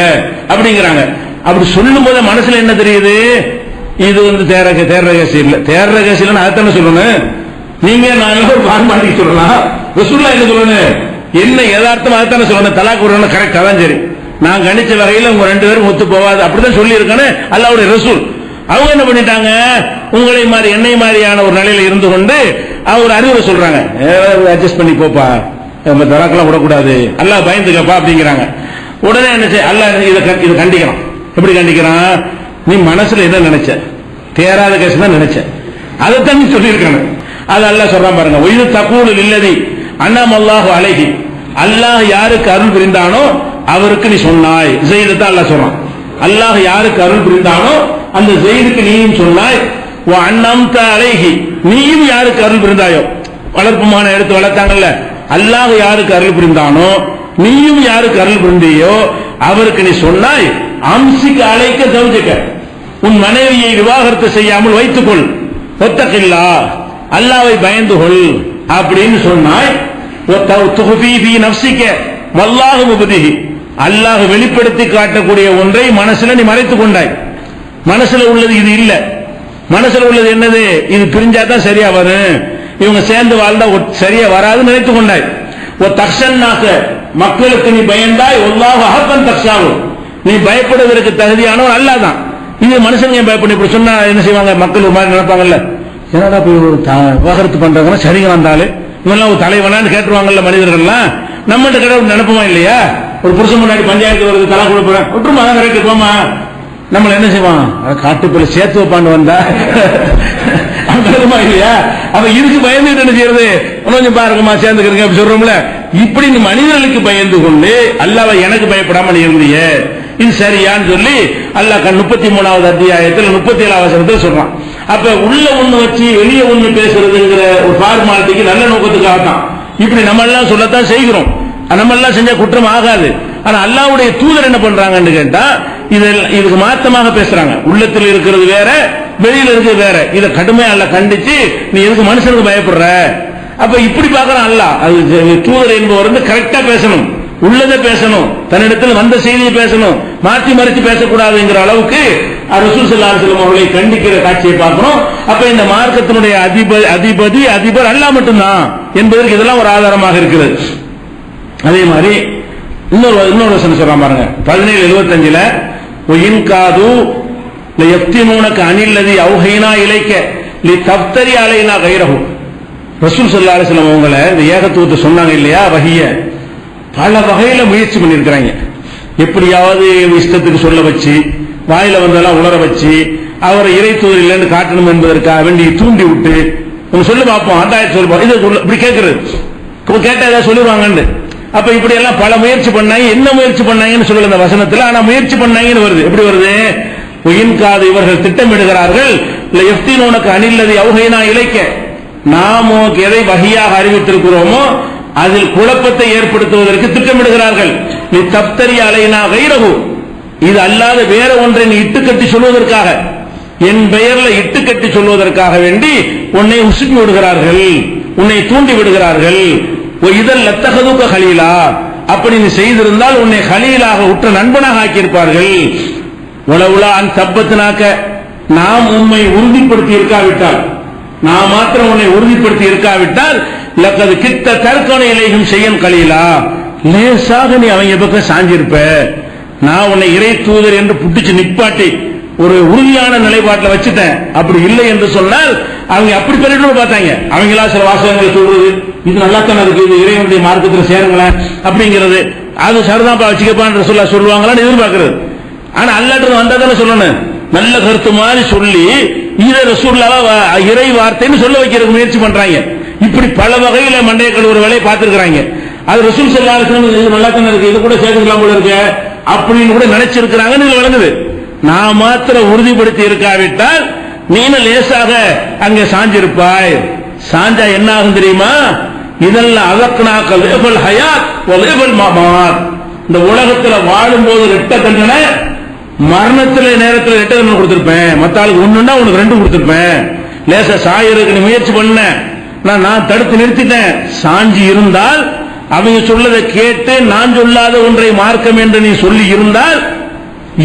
Speaker 1: அப்படிங்கிறாங்க. அப்படி சொல்லும் போது மனசுல என்ன தெரியுது, இது வந்து தேர்ற கேஸ் இல்ல, தேர்ற கேஸ் இல்லைன்னு அதைத்தானே சொல்லணும். நீங்க நான் ஒரு ஃபார்மாலிட்டி சொல்லலாம், ரசூலுல்லாஹ் என்ன சொல்லணும், என்ன யதார்த்தம் அதைத்தானே சொல்லணும். தலாக் விடணும் கரெக்டா தான், சரி நான் கணிச்ச வகையில் உங்க ரெண்டு பேரும் ஒத்து போவாது அப்படிதான் சொல்லி இருக்கேன்னு அல்லாஹ்வுடைய ரசூல். அவங்க என்ன பண்ணிட்டாங்க, உங்களை மாதிரி என்னை மாதிரியான ஒரு நிலையில இருந்து கொண்டு அவர் அறிவுரை சொல்றாங்க, அட்ஜஸ்ட் பண்ணி போப்பா, நம்ம தலாக்கெல்லாம் விடக்கூடாது, அல்லாஹ் பயந்துக்கப்பா அப்படிங்கிறாங்க. உடனே என்ன செய்ய, அல்லாஹ் இதை கண்டிக்கிறான். எப்படி கண்டிக்கிறான், நீ மனசுல என்ன நினைச்ச, தேராத கேஸ் தான் நினைச்ச, அதைத்தான் நீ சொல்லியிருக்காங்க. அது அல்லாஹ் சொல்றான் பாருங்க, இது தக்கூல் இல்லதி அண்ணாம் அல்லாஹு அலைஹி, அல்லாஹ் யாருக்கு அருள் புரிந்தானோ அவருக்கு நீ சொன்னாய். ஜெயிதத்தான் அல்லாஹ் சொல்றான், அல்லாஹ் யாருக்கு அருள் புரிந்தானோ அந்த ஜெயிதுக்கு நீயும் சொன்னாய், அண்ணாம்த அலைஹி, நீயும் யாருக்கு அருள் புரிந்தாயோ, வளர்ப்புமான எடுத்து வளர்த்தாங்கல்ல, அல்லாஹ் யாருக்கு அருள் புரிந்தானோ நீயும் யாருக்கு அருள் புரிந்தியோ அவருக்கு நீ சொன்னாய், அம்சிக்கு அழைக்க ஜௌஜக, உன் மனைவியை விவாகரத்து செய்யாமல் வைத்துக்கொள், ஒத்தகில்லா, அல்லாஹ்வை பயந்து கொள் அப்படின்னு சொன்னாய். வல்லாஹு முபதிஹி, அல்லாஹ் வெளிப்படுத்தி காட்டக்கூடிய ஒன்றை மனசுல நீ மறைத்துக் கொண்டாய். மனசுல உள்ளது இது இல்ல, மனசுல உள்ளது என்னது, இது பிரிஞ்சாதான் சரியா வரும், இவங்க சேர்ந்து வாழ்ந்தா சரியா வராதுன்னு நினைத்துக் கொண்டாய். தக்ஷன்னாக, மக்களுக்கு நீ பயந்தாய், வல்லாஹு அஹக்கன் தக்ஷாவு, நீ பயப்படுவதற்கு தகுதியானவன் அல்லாஹ் தான். இது மனுஷங்க பயப்பட இப்படி சொன்னா என்ன செய்வாங்க, மக்கள் ஒரு மாதிரி நினைப்பாங்கல்ல, என்னடா போய் விவாகரத்து பண்றாங்கன்னா சரிங்க வந்தாலும் இவெல்லாம் ஒரு தலைவனான்னு கேட்டுருவாங்கல்ல மனிதர்கள்லாம். நம்மகிட்ட கடவுள் நினைப்போமா இல்லையா, ஒரு புருஷன் முன்னாடி பஞ்சாயத்து வருது, தலா கொடுப்பேன் விட்டுருமா, அதான் கரெக்ட் போமா, நம்மள என்ன செய்வான், காட்டுப்பிள்ளை சேர்த்து வைப்பான்னு வந்தா இல்லையா, அவ இதுக்கு பயந்துட்டு என்ன செய்யறது, கொஞ்சம் பாருங்கம்மா சேர்ந்துக்கிறீங்க அப்படி சொல்றோம்ல. இப்படி நீ மனிதர்களுக்கு பயந்து கொண்டு அல்லாஹ் எனக்கு பயப்படாம நீ இருந்தீங்க, இது சரியான்னு சொல்லி அல்லாஹ் 33வது அத்தியாயத்தில் 37வது வசனத்தில் சொல்றான். அப்ப உள்ள ஒண்ணு வச்சு வெளியே ஒண்ணு பேசுறதுங்கிற ஒரு ஃபார்மாலிட்டிக்கு நல்ல நோக்கத்துக்காக தான் இப்படி நம்ம எல்லாம் சொல்லத்தான் செய்கிறோம். நம்ம எல்லாம் செஞ்ச குற்றம் ஆகாது. ஆனா அல்லாஹ்வுடைய தூதர் என்ன பண்றாங்கன்னு கேட்டா இதுக்கு மாத்தமாக பேசுறாங்க. உள்ளத்தில் இருக்கிறது வேற, வெளியில இருக்கிறது வேற. இதை கடுமையா அல்லாஹ் கண்டிச்சு நீ எதுக்கு மனுஷனுக்கு பயப்படுற, அப்ப இப்படி பாக்குறான் அல்லாஹ். அது தூதர் என்பவர் வந்து கரெக்டா பேசணும், உள்ளதை பேசணும், தன்னிடத்தில் வந்த செய்தியை பேசணும், மாற்றி மறைச்சு பேசக்கூடாதுங்கிற அளவுக்கு ரசூல் ஸல்லல்லாஹு அலைஹி வஸல்லம் அவர்களை கண்டிக்கிற காட்சியை பார்க்கணும். அப்ப இந்த மார்க்கத்தினுடைய அதிபர் அல்லாஹ் மட்டும்தான் என்பதற்கு இதெல்லாம் ஒரு ஆதாரமாக இருக்கிறது. அதே மாதிரி இன்னொரு வசனம் சொல்றான் பாருங்க, 17:75 ஒயின்காது லயஃப்தினூனக அனில்லதி அவ்ஹைனா இலைக்க லிதஃப்தரி அலைனா கைரஹு, ரசூல் ஸல்லல்லாஹு அலைஹி வஸல்லம் அவங்கள இந்த ஏகத்துவத்தை சொன்னாங்க இல்லையா, வஹிய பல வகையில முயற்சி பண்ணியிருக்கிறாங்க. எப்படியாவது இஷ்டத்துக்கு சொல்ல வச்சு, வாயில வந்தெல்லாம் உணர வச்சு, அவரை இறை தூதர் இல்லைன்னு காட்டணும் என்பதற்காக வேண்டி தூண்டி விட்டு, நம்ம சொல்லி பார்ப்போம், அந்தாயத்தை சொல்லுவோம், இதை சொல்ல இப்படி கேட்கறது, கேட்டா ஏதாவது சொல்லிடுவாங்கன்னு. அப்ப இப்படி எல்லாம் பல முயற்சி பண்ணாங்க. என்ன முயற்சி பண்ணாங்கன்னு சொல்லல இந்த வசனத்துல, ஆனா முயற்சி பண்ணாங்கன்னு வருது. எப்படி வருது? உயின்காது இவர்கள் திட்டமிடுகிறார்கள், எஃப்தீனோனுக்கு அனில்லதி அவுகைனா இலைக்க, நாம் உனக்கு எதை வஹியாக அறிவித்திருக்கிறோமோ அதில் குழப்பத்தை ஏற்படுத்துவதற்கு திட்டமிடுகிறார்கள். நீ தப்தரி அலைனா கைரகு, இது அல்லாத வேற ஒன்றை நீ இட்டுக்கட்டி சொல்வதற்காக, என் பெயர்ல இட்டுக்கட்டி சொல்வதற்காக வேண்டி உன்னை உசுப்பி விடுகிறார்கள், உன்னை தூண்டி விடுகிறார்கள். இதல் லத்தகதுக்க ஹலீலா, அப்படி நீ செய்திருந்தால் உன்னை ஹலீலாக உற்ற நண்பனாக ஆக்கியிருப்பார்கள். உலவுலா அன் தப்பத்தினாக்க, நாம் உண்மை உறுதிப்படுத்தி இருக்காவிட்டால், நான் மாத்திரம் உன்னை உறுதிப்படுத்தி இருக்காவிட்டால், லக்கது கிட்ட தற்கொலை இலையும் செய்யும் கலீலா, லேசாக நீ அவங்க பக்கம் சாஞ்சிருப்ப. நான் உன்னை இறை தூதர் என்று புட்டிச்சு நிப்பாட்டி ஒரு உறுதியான நிலைப்பாட்டில் வச்சுட்டேன். அப்படி இல்லை என்று சொன்னால் அவங்க அப்படி பெரிய பார்த்தாங்க. அவங்களா சில வாசகங்களை சொல்றது, இது நல்லா தானே இருக்கு, இது இறைவனுடைய மார்க்கத்தில் சேருங்களேன் அப்படிங்கிறது, அது சரிதான்ப்பா வச்சுக்கப்பான்னு சொல்லுவாங்களான்னு எதிர்பார்க்கிறது. ஆனா அல்லாட்டு வந்தா தானே சொல்லணும், நல்ல கருத்து மாதிரி சொல்லி இதை ரசூலுல்லாஹ் இறை வார்த்தைன்னு சொல்ல வைக்கிறதுக்கு முயற்சி பண்றாங்க. இப்படி பல வகையில மண்டைய கழுவுற வேலையை பார்த்திருக்கிறாங்க. அது ரசூல் ஸல்லல்லாஹு அலைஹி வஸல்லம் இது நல்லா தானே இருக்கு, இது கூட சேர்த்துக்கலாம் போல இருக்கு அப்படின்னு கூட நினைச்சிருக்கிறாங்கன்னு இது விளங்குது. நான் மாத்திரம் உறுதிப்படுத்தி இருக்காவிட்டால் நீன லேசாக அங்கே சாஞ்சிருப்பாய். சாஞ்சா என்ன ஆகும் தெரியுமா? இதெல்லாம் அதக்னாக்கள் லேபல் ஹயாத் லேபல் மாமாத், இந்த உலகத்துல வாழும்போது ரெட்ட தண்டனை, மரணத்துல நேரத்தில் ரெட்ட தண்டனை கொடுத்திருப்பேன். மத்த ஆளுக்கு ஒண்ணுன்னா உனக்கு ரெண்டு கொடுத்திருப்பேன். லேசா சாயருக்கு நீ முயற்சி பண்ண, நான் தடுத்து நிறுத்திட்டேன். சாஞ்சி இருந்தால் அவங்க சொல்லதை கேட்டு நான் சொல்லாத ஒன்றை மார்க்கம் என்று நீ சொல்லி இருந்தால்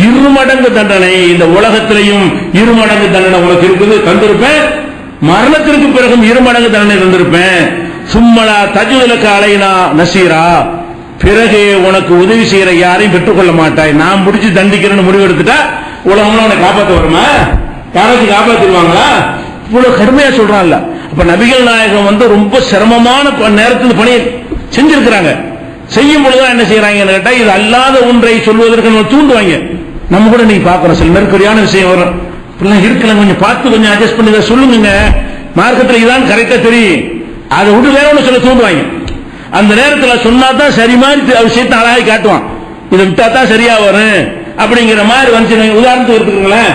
Speaker 1: இருமடங்கு தண்டனை, இந்த உலகத்திலையும் இருமடங்கு தண்டனை உனக்கு இருக்குது, தந்திருப்பேன். மரணத்திற்கு பிறகும் இருமடங்கு தண்டனை தந்திருப்பேன். சும்மலா தஜுதலுக்கு அலைனா நசீரா, பிறகு உனக்கு உதவி செய்யற யாரையும் பெற்றுக்கொள்ள மாட்டாய். நான் முடிச்சு தண்டிக்கிறேன்னு முடிவெடுத்துட்டா உலகம்லாம் உன்னை காப்பாற்ற வருமா? யாராச்சும் காப்பாத்திடுவாங்களா? இவ்வளவு கடுமையா சொல்றான்ல. அப்ப நபிகள் நாயகம் ரொம்ப சிரமமான நேரத்தில் பணி செஞ்சிருக்கிறாங்க. செய்யும் பொழுதுதான் என்ன செய்யறாங்கன்னு கேட்டா, இது அல்லாத ஒன்றை சொல்வதற்கு நம்ம தூண்டுவாங்க. நம்ம கூட நீங்க பாக்குறோம், சில நெருக்கடியான விஷயம் வரும், இருக்கலாம், கொஞ்சம் பார்த்து கொஞ்சம் அட்ஜஸ்ட் பண்ணி சொல்லுங்க, மார்க்கத்தில் இதான் கரெக்டா தெரியும், அதை விட்டு வேற ஒன்று சொல்ல தூண்டுவாங்க. அந்த நேரத்தில் சொன்னா தான் சரி மாதிரி விஷயத்தை அழகாக காட்டுவான், இதை விட்டா தான் சரியா வரும் அப்படிங்கிற மாதிரி வந்து. உதாரணத்துக்கு எடுத்துக்கோங்களேன்,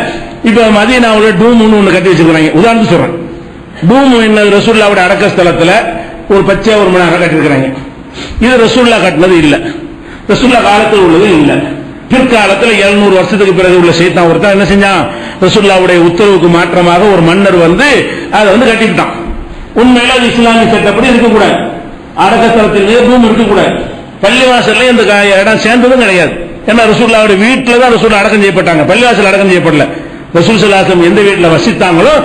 Speaker 1: இப்ப மதீனாவுல டூம்னு ஒண்ணு கட்டி வச்சிருக்காங்க. உதாரணத்துக்கு சொல்றேன், டூம் என்ன ரசூலுல்லாஹ்வுடைய அடக்க ஸ்தலத்துல ஒரு பச்சை ஒரு மணி கட்டிருக்கிறாங்க. இது ரசூலுல்லாஹ் கட்டினது இல்ல, ரசூலுல்லாஹ் காலத்தில் உள்ளது இல்ல. பிற்காலத்தில் 700 வருஷத்துக்கு பிறகு உள்ள சைத்தான் ஒருத்தன் என்ன செஞ்சான், ரசூலுல்லாஹ்வுடைய உத்தரவுக்கு மாற்றமாக ஒரு மன்னர் வந்து அதை கட்டிவிட்டான். உண்மையில அது இஸ்லாமிய சட்டப்படி இருக்கக்கூடாது, அடக்கஸ்தலத்தில் டூம் இருக்கக்கூடாது, பள்ளிவாசல்ல இந்த இடம் சேர்ந்ததும் கிடையாது. ஏன்னா ரசூலுல்லாஹ்வுடைய வீட்டில் தான் ரசூல் அடக்கம் செய்யப்பட்டாங்க, பள்ளிவாசல் அடக்கம் செய்யப்படல. ரசூல் ஸல்லல்லாஹு அலைஹி வஸல்லம் எந்த வீட்டில் வசித்தாங்களோ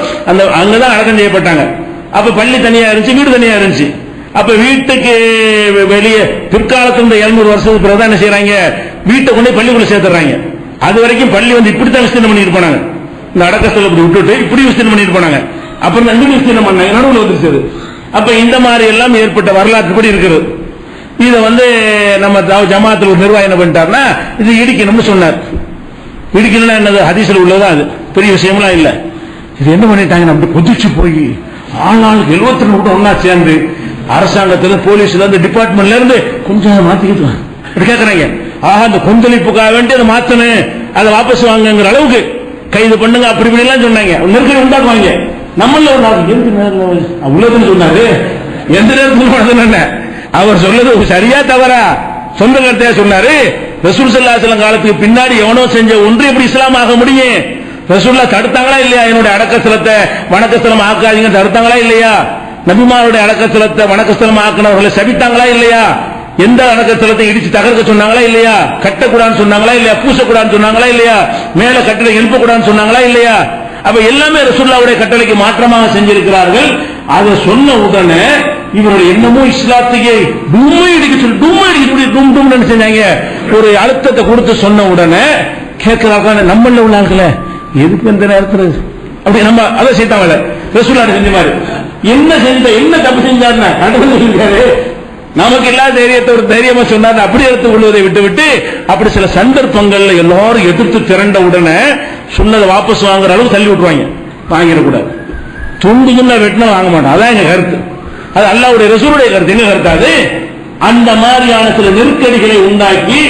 Speaker 1: அங்கதான் அடக்கம் செய்யப்பட்டாங்க. அப்ப பள்ளி தனியா இருந்துச்சு, வீடு தனியா இருந்துச்சு. அப்ப வீட்டுக்கு வெளியே பிற்காலத்துல 700 வருஷத்துக்கு பிறகு என்ன செய்யறாங்க, வீட்டை கொண்டு பள்ளிக்குள்ள சேர்த்துறாங்க. அது வரைக்கும் பள்ளி இப்படித்தான் விஸ்தீர்ணம் பண்ணிட்டு போனாங்க, இந்த அடக்கஸ்தலம் இப்படி விட்டுட்டு இப்படி விஸ்தீர்ணம் பண்ணிட்டு போனாங்க. அப்புறம் ரெண்டு விஸ்தீர்ணம் பண்ணாங்க, நடுவில் வந்துருச்சு. அப்ப இந்த மாதிரி எல்லாம் ஏற்பட்ட வரலாற்றுப்படி இருக்கிறது. இதை நம்ம ஜமாத்தில் ஒரு நிர்வாகம் என்ன பண்ணிட்டாருன்னா, இது இடிக்கணும்னு சொன்னார். இடிக்கணும்னா என்னது, ஹதீஸ்ல உள்ளதா, அது பெரிய விஷயம்லாம் இல்ல. இது என்ன பண்ணிட்டாங்க, அப்படி கொதிச்சு போய் ஆளாளுக்கு 72 கூட ஒன்னா சேர்ந்து அரசாங்கத்துல போலீஸ்ல இருந்து டிபார்ட்மெண்ட்ல இருந்து கொஞ்சம் மாத்திக்கிட்டு கேட்கறாங்க. ஆஹா, அந்த கொந்தளிப்புக்காக வேண்டி அதை மாத்தணும், அதை வாபஸ் வாங்குங்கிற அளவுக்கு கைது பண்ணுங்க அப்படி இப்படி எல்லாம் சொன்னாங்க. நெருக்கடி உண்டாக்குவாங்க. நம்மள ஒரு உள்ளதுன்னு சொன்னாரு, எந்த நேரத்தில் என்ன அவர் சொல்றது சரியா தவறா சொந்த கருத்தையா சொன்னாரு. ரசூல் ஸல்லல்லாஹு அலைஹி வஸல்லம் காலத்துக்கு பின்னாடி எவனோ செஞ்ச ஒன்று எப்படி இஸ்லாம் ஆக முடியும்? ரசூலுல்லாஹ் தடுத்தாங்களா இல்லையா? என்னுடைய அடக்கஸ்தலத்தை வணக்கஸ்தலம் ஆக்காதீங்க தடுத்தாங்களா இல்லையா? நபிமாருடைய அடக்கஸ்தலத்தை வணக்கஸ்தலம் ஆக்கினவர்களை சபித்தாங்களா இல்லையா? எந்த அடக்கஸ்தலத்தை இடிச்சு தகர்க்க சொன்னாங்களா இல்லையா? கட்டக்கூடாதுன்னு சொன்னாங்களா இல்லையா? பூசக்கூடாதுன்னு சொன்னாங்களா இல்லையா? மேல கட்டளை எழுப்பக்கூடாதுன்னு சொன்னாங்களா இல்லையா? அப்ப எல்லாமே ரசூலுல்லாஹ்வுடைய கட்டளைக்கு மாற்றமாக செஞ்சிருக்கிறார்கள். அதை சொன்ன உடனே இவருடைய என்னமோ இஸ்லாத்துக்கே டூமை இடிக்க சொல்லி டூம் செஞ்சாங்க. ஒரு அழுத்தத்தை கொடுத்து சொன்ன உடனே கேட்கிறாங்க, நம்மள உள்ள ஆட்களை எதுக்கு இந்த நேரத்தில் அப்படி நம்ம அதை செய்தாங்க ரசூலுல்லாஹ் செஞ்ச மாதிரி. என்ன செஞ்ச, என்ன தப்பு செஞ்சாருன்னா கண்டுபிடிச்சிருக்காரு. நமக்கு இல்லாத தைரியத்தை ஒரு தைரியமா சொன்னாரு. அப்படி எடுத்து கொள்வதை விட்டு அப்படி சில சந்தர்ப்பங்கள்ல எல்லாரும் எதிர்த்து திரண்ட உடனே சொன்னதை வாபஸ் வாங்குற அளவுக்கு தள்ளி விட்டுருவாங்க. வாங்கிடக்கூடாது. துண்டுன்னா வெட்டினா வாங்க மாட்டோம். அதான் எங்க கருத்து. அது அல்லாஹ்வுடைய ரசூலுடைய கருத்து. என்ன கருத்தாது? அந்த மாதிரியான சில நெருக்கடிகளை உண்டாக்கி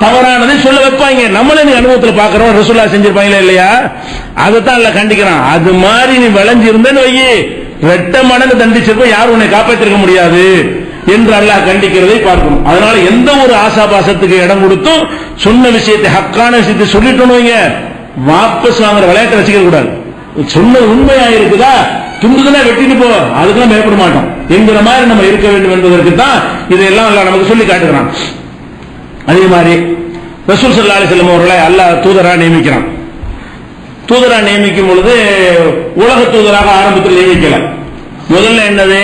Speaker 1: தவறானதை சொல்ல வைப்பாங்க. நம்மளே நீ அனுபவத்தில் பாக்குறோம். ரசூலுல்லாஹ் செஞ்சிருப்பாங்களா இல்லையா? அதைத்தான் எல்லாம் கண்டிக்கிறான். அது மாதிரி நீ விளைஞ்சு இருந்தேன்னு வையி, ரெட்ட மடங்கு தண்டிச்சிருப்போம், யாரும் உன்னை காப்பாற்றிருக்க முடியாது என்று அல்லாஹ் கண்டிக்கிறதை பார்க்கணும். அதனால எந்த ஒரு ஆசாபாசத்துக்கு இடம் கொடுத்தும் சொன்ன விஷயத்தை, ஹக்கான விஷயத்தை சொல்லிட்டோம் வைங்க, வாபஸ் வாங்குற விளையாட்டை வச்சுக்க கூடாது. சொன்னது உண்மையா இருக்குதா, துண்டுதுன்னா வெட்டிட்டு போ, அதுக்கெல்லாம் பயப்பட மாட்டோம் என்கிற மாதிரி நம்ம இருக்க வேண்டும் என்பதற்கு தான் இதையெல்லாம் அல்லாஹ் நமக்கு சொல்லி காட்டுகிறான். அதே மாதிரி ரசூல் ஸல்லல்லாஹு அலைஹி வஸல்லம் அவர்களை அல்லாஹ் தூதரா நியமிக்கிறான். தூதரா நியமிக்கும் பொழுது உலக தூதராக ஆரம்பத்தில் நியமிக்கல. முதல்ல என்னது,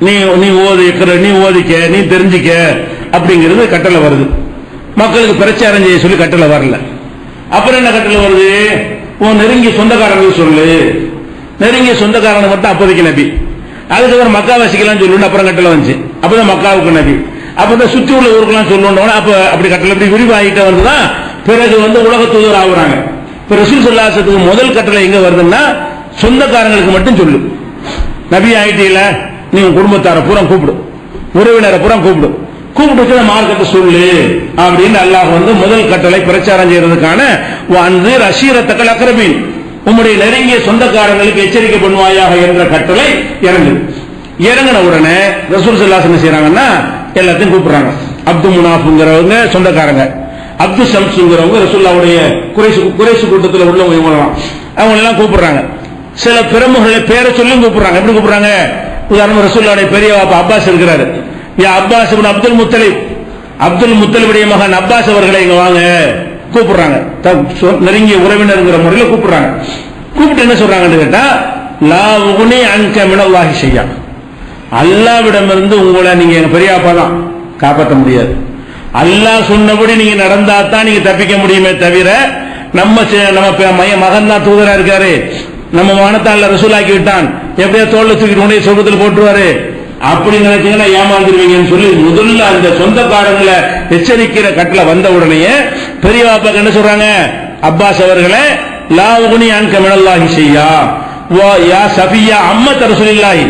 Speaker 1: நீ ஓதிக்க, நீ தெரிஞ்சிக்க அப்படிங்கிறது கட்டளை வருது. மக்களுக்கு பிரச்சாரம் செய்ய சொல்லி கட்டளை வரல. அப்புறம் என்ன கட்டளை வருது, உன் நெருங்கிய சொந்தக்காரங்க சொல்லு. நெருங்கிய சொந்தக்காரங்க மட்டும் அப்போதைக்கு நபி. அதுக்கப்புறம் மக்கா வசிக்கலாம் சொல்லு. அப்புறம் கட்டளை வந்துச்சு. அப்பதான் மக்காவுக்கு நபி. அப்பதான் சுற்றி உள்ள ஊருக்கெல்லாம் சொல்லணும். அப்ப அப்படி கட்டளை இப்படி விரிவாகிட்ட வந்துதான் பிறகு உலக தூதர் ஆகுறாங்க. இப்ப ரசூல் ஸல்லல்லாஹு அலைஹி வஸல்லம் முதல் கட்டளை எங்க வருதுன்னா, சொந்தக்காரங்களுக்கு மட்டும் சொல்லு. நபி ஆயிட்டீல, நீ உன் குடும்பத்தார பூரா கூப்பிடு, உறவினரை பூரா கூப்பிடு, கூப்பிட்டு மார்க்கத்தை சொல்லு அப்படின்னு அல்லாஹ் முதல் கட்டளை பிரச்சாரம் செய்யறதுக்கான அன்சிர் அஷீரத்தக்கல் அக்ரபீன், உம்முடைய நெருங்கிய சொந்தக்காரங்களுக்கு எச்சரிக்கை பண்ணுவாயாக என்ற கட்டளை இறங்குது. இறங்கின உடனே ரசூல் ஸல்லல்லாஹு அலைஹி வஸல்லம் செய்யறாங்கன்னா எல்லாத்தையும் கூப்பிடுறாங்க. அப்து முனாஃப்ங்கிறவங்க சொந்தக்காரங்க, அப்து ஷம்ஸ்ங்கிறவங்க ரசூலுல்லாஹ்வுடைய குறைஷ் கூட்டத்தில் உள்ளவங்க, அவங்க எல்லாம் கூப்பிடுறாங்க. சில பிரமுகர்களை பேரை சொல்லி கூப்பிடுறாங்க. எப்படி கூப்பிடுறாங்க, உதாரணம் ரசூலுல்லாஹ்வுடைய பெரிய பாப்பா அப்பாஸ் இருக்கிறாரு. யா அப்பாஸ் இப்னு அப்துல் முத்தலிப், அப்துல் முத்தலிபுடைய மகன் அப்பாஸ் அவர்களை இங்க வாங்க கூப்பிடுறாங்க. நெருங்கிய உறவினர்ங்கிற முறையில் கூப்பிடுறாங்க. கூப்பிட்டு என்ன சொல்றாங்கன்னு கேட்டா, லா உகுனி அன்க மினல்லாஹி ஷையா, அல்லாஹ்விடமிருந்து உங்களை நீங்க எங்க பெரியப்பா தான் காப்பாற்ற முடியாது. அல்லாஹ் சொன்னபடி நீங்க நடந்தா தான் நீங்க தப்பிக்க முடியுமே தவிர, நம்ம மகன் தான் தூதரா இருக்காரு, நம்ம மகனத்தால ரசூலாக்கி விட்டான், எப்படியா தோல்ல தூக்கிட்டு உடைய சொர்க்கத்தில் போட்டுருவாரு அப்படி நினைச்சீங்கன்னா ஏமாந்துருவீங்கன்னு சொல்லி முதல்ல அந்த சொந்தக்காரங்களை எச்சரிக்கிற கட்டளை வந்த உடனே பெரிய பாப்பா என்ன சொல்றாங்க, அப்பாஸ் அவர்களே, லா உகுனி அன்க மினல்லாஹி ஷையா யா சஃபியா அம்மத் ரசூலில்லாஹி,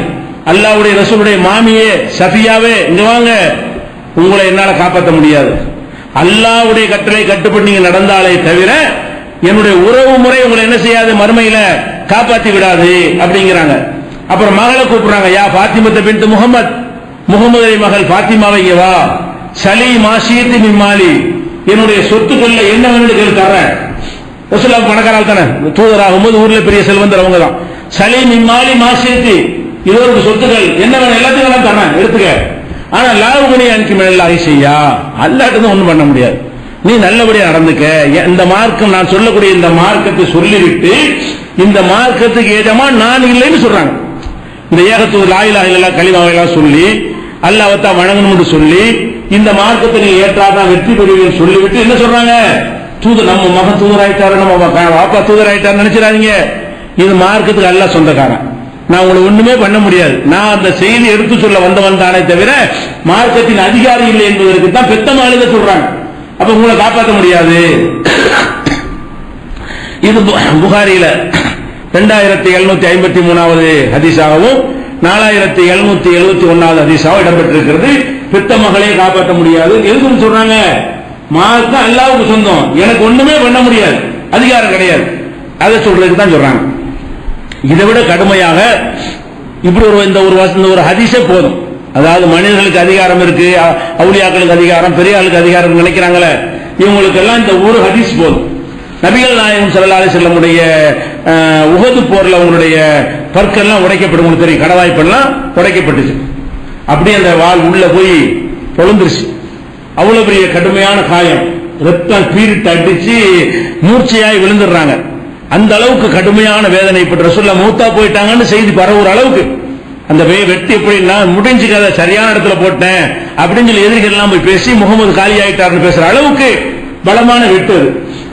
Speaker 1: அல்லாஹ்வுடைய ரசூலுடைய மாமியே சஃபியாவே இங்க வாங்க, உங்களை என்னால காப்பாற்ற முடியாது. அல்லாஹ்வுடைய கட்டளை கட்டுப்பட்டு நீங்க நடந்தாலே தவிர என்னுடைய உறவு முறை உங்களை என்ன செய்யாது, மறுமையில காப்பாற்றி விடாது அப்படிங்கிறாங்க. அப்புறம் மகளை கூப்பிடுறாங்க, யா ஃபாத்திமத்து பின்த் முஹம்மத், முகமதுடைய மகள் ஃபாத்திமாவை இங்க வா, சலி மாஷீத்தி மின் மாலி, என்னுடைய சொத்துக்கள்ல என்ன வேணும்னு கேட்டு தர்றேன். ரசூலுல்லாஹ் பணக்காரர் தானே, தூதராகும் போது ஊர்ல பெரிய செல்வந்தர் அவங்க தான். சலி மின் மாலி மாஷீத்தி, இதோருக்கு சொத்துக்கள் என்ன வேணும் எல்லாத்தையும் எல்லாம் தரேன் எடுத்துக்க. ஆனா லாவுகுனி அன்கி மினல்லாஹி ஷையா, அல்லாஹ்ட்ட ஒண்ணும் பண்ண முடியாது, நீ நல்லபடியா நடந்துக்க. இந்த மார்க்கம் நான் சொல்லக்கூடிய இந்த மார்க்கத்தை சொல்லிவிட்டு இந்த மார்க்கத்துக்கு ஏஜமா நான் இல்லைன்னு சொல்றாங்க. இந்த ஏகத்துவ லா இலாஹ இல்லல்லாஹ் கலிமாவை எல்லாம் சொல்லி அல்லாஹ்வை தான் வணங்கணும்னு சொல்லி இந்த மார்க்கத்தை நீ ஏற்றாதான் வெற்றி பெறுவீங்கன்னு சொல்லிவிட்டு என்ன சொல்றாங்க, தூதர் நம்ம மகன் தூதராயிட்டாரு, நம்ம பாப்பா தூதராயிட்டாரு நினைச்சிடாதீங்க. இது மார்க்கத்துக்கு அல்லாஹ் சொந்தக்காரன், நான் உங்களை ஒண்ணுமே பண்ண முடியாது. நான் அந்த செய்தி எடுத்து சொல்ல வந்தவன் தானே தவிர மார்க்கத்தின் அதிகாரி இல்லை என்பதற்கு தான் பெத்த மாளிகை சொல்றாங்க. அப்ப உங்களை காப்பாற்ற முடியாது. இது புகாரியில 2753வது ஹதீஸாகவும் 4771வது ஹதீஸாகவும் இடம்பெற்றிருக்கிறது. பெத்த மகளை காப்பாற்ற முடியாது எதுன்னு சொல்றாங்க, மார்க்கம் அல்லாஹ்வுக்கு சொந்தம், எனக்கு ஒண்ணுமே பண்ண முடியாது, அதிகாரம் கிடையாது, அதை சொல்றதுக்கு தான் சொல்றாங்க. இதை விட கடுமையாக இப்படி ஒரு ஹதீஸே போதும். அதாவது மனிதர்களுக்கு அதிகாரம் இருக்கு, அவுலியாக்களுக்கு அதிகாரம், பெரிய ஆளுக்கு அதிகாரம் நினைக்கிறாங்களே, இவங்களுக்கு எல்லாம் இந்த ஒரு ஹதீஸ் போதும். நபிகள் நாயகம் ஸல்லல்லாஹு அலைஹி வஸல்லம் உடைய உஹது போர்ல அவங்களுடைய பற்கெல்லாம் உடைக்கப்படும், உங்களுக்கு தெரியும், கடவாய்ப்பெல்லாம் உடைக்கப்பட்டுச்சு. அப்படியே அந்த வாள் உள்ள போய் பொழுந்துருச்சு. அவ்வளவு பெரிய கடுமையான காயம், ரத்தம் பீரிட்டு அடிச்சு மூர்ச்சையாய் விழுந்துடுறாங்க. அந்த அளவுக்கு கடுமையான வேதனைப்பட்டு ரசூலுல்லாஹ் மூத்தா போயிட்டாங்கன்னு செய்தி பரவுற அளவுக்கு அந்த வெட்டி எப்படின்னா முடிஞ்சுக்காத சரியான இடத்துல போட்டேன் அப்படின்னு சொல்லி எதிரிகள் எல்லாம் போய் பேசி முகமது காலி ஆயிட்டாருன்னு பேசுற அளவுக்கு பலமான வெட்டு.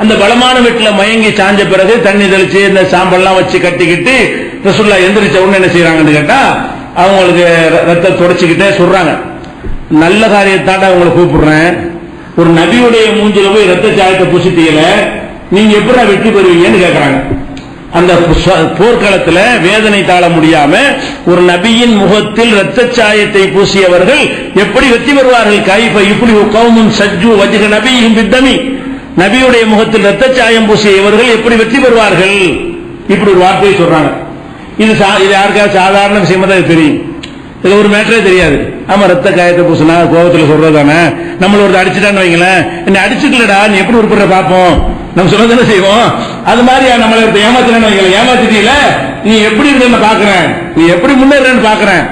Speaker 1: அந்த பலமான வீட்டுல மயங்கி சாஞ்ச பிறகு தண்ணி தெளிச்சு இந்த சாம்பல்லாம் வச்சு கட்டிக்கிட்டு ரசூலுல்லாஹ் எந்திரிச்ச உடனே என்ன செய்யறாங்கன்னு கேட்டா அவங்களுக்கு ரத்தத்தை தொடச்சிக்கிட்டே சொல்றாங்க, நல்ல காரியத்தாண்ட அவங்களை கூப்பிடுறேன், ஒரு நபியுடைய மூஞ்சில போய் ரத்த சாயத்தை பூசிட்டீங்கள, நீங்க எப்படி வெற்றி பெறுவீங்கன்னு கேட்கறாங்க. அந்த போர்க்களத்துல வேதனை தாழ முடியாம ஒரு நபியின் முகத்தில் ரத்த சாயத்தை பூசியவர்கள் எப்படி வெற்றி பெறுவார்கள்? கைஃப இப்படி கௌமுன் சஜ்ஜு வஜ்ஹ நபியிஹிம் பித்தமி, நபியுடைய முகத்தில் ரத்த சாயம் பூசிய இவர்கள் எப்படி வெற்றி பெறுவார்கள்? இப்படி ஒரு வார்த்தையை சொல்றாங்க. இது யாருக்காவது சாதாரண விஷயமா தான் தெரியும், இது ஒரு மேட்டரே தெரியாது. ஆமா, ரத்த காயத்தை பூசினா கோபத்துல சொல்றதானே, நம்மள ஒரு அடிச்சுட்டான்னு வைங்களேன், என்ன அடிச்சுக்கலடா நீ எப்படி உருப்படுற பாப்போம், நம்ம சொல்றதானே செய்வோம். அது மாதிரி நம்மள ஏமாத்தினு வைங்களேன், ஏமாத்திட்டீல நீ எப்படி இருந்தேன்னு பாக்குறேன், நீ எப்படி முன்னேறன்னு பாக்குறேன்,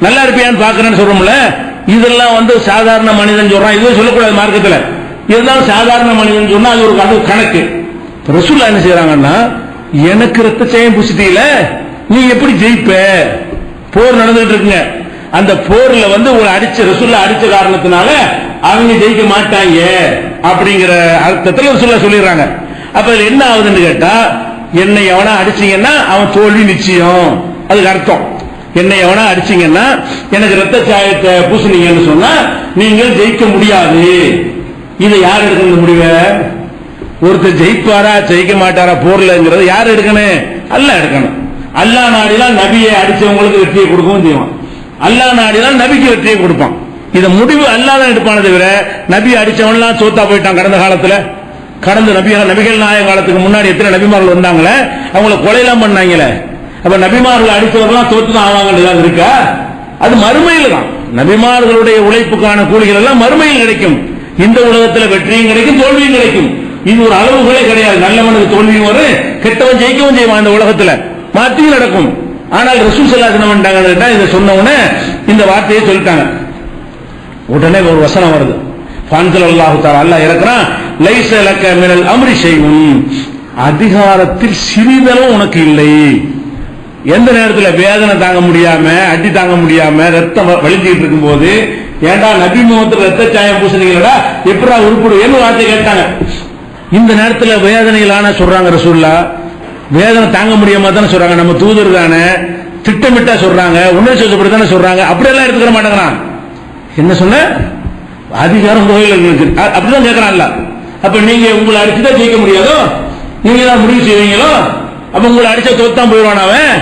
Speaker 1: நல்லா இருப்பியான்னு பாக்குறேன்னு சொல்றோம்ல. இதெல்லாம் சாதாரண மனிதன் சொல்றான், இதுவே சொல்லக்கூடாது மார்க்கத்துல. இருந்தாலும் சாதாரண மனிதன் சொன்னா அது ஒரு கணக்கு. ரசூலுல்லாஹ் என்ன செய்யறாங்கன்னா, எனக்கு ரத்த சாயம் பூசிட்டீல நீ எப்படி ஜெயிப்ப? போர் நடந்துட்டு இருக்குங்க, அந்த போர்ல ஒரு அடிச்ச ரசூலுல்லாஹ் அடிச்ச காரணத்தினால அவங்க ஜெயிக்க மாட்டாங்க அப்படிங்கிற அர்த்தத்தில் ரசூலுல்லாஹ் சொல்லிடுறாங்க. அப்ப என்ன ஆகுதுன்னு கேட்டா, என்னை எவனா அடிச்சீங்கன்னா அவன் தோல்வி நிச்சயம், அதுக்கு அர்த்தம். என்னை எவனா அடிச்சீங்கன்னா எனக்கு ரத்த சாயத்தை பூசினீங்கன்னு சொன்னா நீங்கள் ஜெயிக்க முடியாது. இதை யார் எடுக்கணும் முடிவை? ஒருத்தர் ஜெயிப்பாரா ஜெயிக்க மாட்டாரா போர்லங்கிறது யார் எடுக்கணும்? அல்லாஹ் எடுக்கணும். அல்லாஹ் நாடினால் நபியை அடிச்சவங்களுக்கு வெற்றியை கொடுக்கவும் செய்வான், அல்லாஹ் நாடினால் நபிக்கு வெற்றியை கொடுப்பான். இத முடிவு அல்லாஹ் தான் எடுப்பானே தவிர நபி அடிச்சவன்லாம் சோத்தா போயிட்டான். கடந்த காலத்துல கடந்த நபிகள் நாயக காலத்துக்கு முன்னாடி எத்தனை நபிமார்கள் வந்தாங்களே, அவங்களை கொலையெல்லாம் பண்ணாங்களே. அப்ப நபிமார்கள் அடித்தவர்கள்லாம் தோத்துதான் ஆவாங்க இருக்கா? அது மறுமையில் தான். நபிமார்களுடைய உழைப்புக்கான கூலிகள் எல்லாம் மறுமையில் கிடைக்கும். இந்த உலகத்தில் வெற்றியும் கிடைக்கும், தோல்வியும் கிடைக்கும். இது ஒரு அளவுகளே கிடையாது. நல்லவனுக்கு தோல்வியும் வரும், கெட்டவன் ஜெயிக்கவும் செய்வான். இந்த உலகத்துல மாற்றியும் நடக்கும். ஆனால் ரசூல் ஸல்லல்லாஹு அலைஹி வஸல்லம் என்ன இதை சொன்ன உடனே இந்த வார்த்தையை சொல்லிட்டாங்க. உடனே ஒரு வசனம் வருது, ஃபஅன்ஸலல்லாஹு தஆலா, அல்லாஹ் இறக்குறான், லைஸ லக மினல் அம்ரி ஷைஉன், அதிகாரத்தில் சிறிதளவும் உனக்கு இல்லை. எந்த நேரத்தில் வேதனை தாங்க முடியாம, அடி தாங்க முடியாம, ரத்தம் வழிஞ்சிட்டு இருக்கும் போது, ஏண்டா நபி முகத்தில் ரத்த சாயம் பூசினீங்களா, எப்படா உருப்படுவேன்னு வார்த்தை கேட்டாங்க. இந்த நேரத்தில் வேதனையிலான சொல்றாங்க ரசூலுல்லாஹ், வேதனை தாங்க முடியாம தானே சொல்றாங்க, நம்ம தூதர் தானே, திட்டமிட்டா சொல்றாங்க, உணர்ச்சி தானே சொல்றாங்க, அப்படியெல்லாம் எடுத்துக்கிற மாட்டேங்கிறான். என்ன சொன்ன? அதிகாரம் கோயில் அப்படிதான் கேட்கறான்ல. அப்ப நீங்க உங்களை அடிச்சுதான் ஜெயிக்க முடியாதோ, நீங்க தான் முடிவு செய்வீங்களோ, அப்ப உங்களை அடிச்சா தோத்தான் போயிடுவான் அவன்.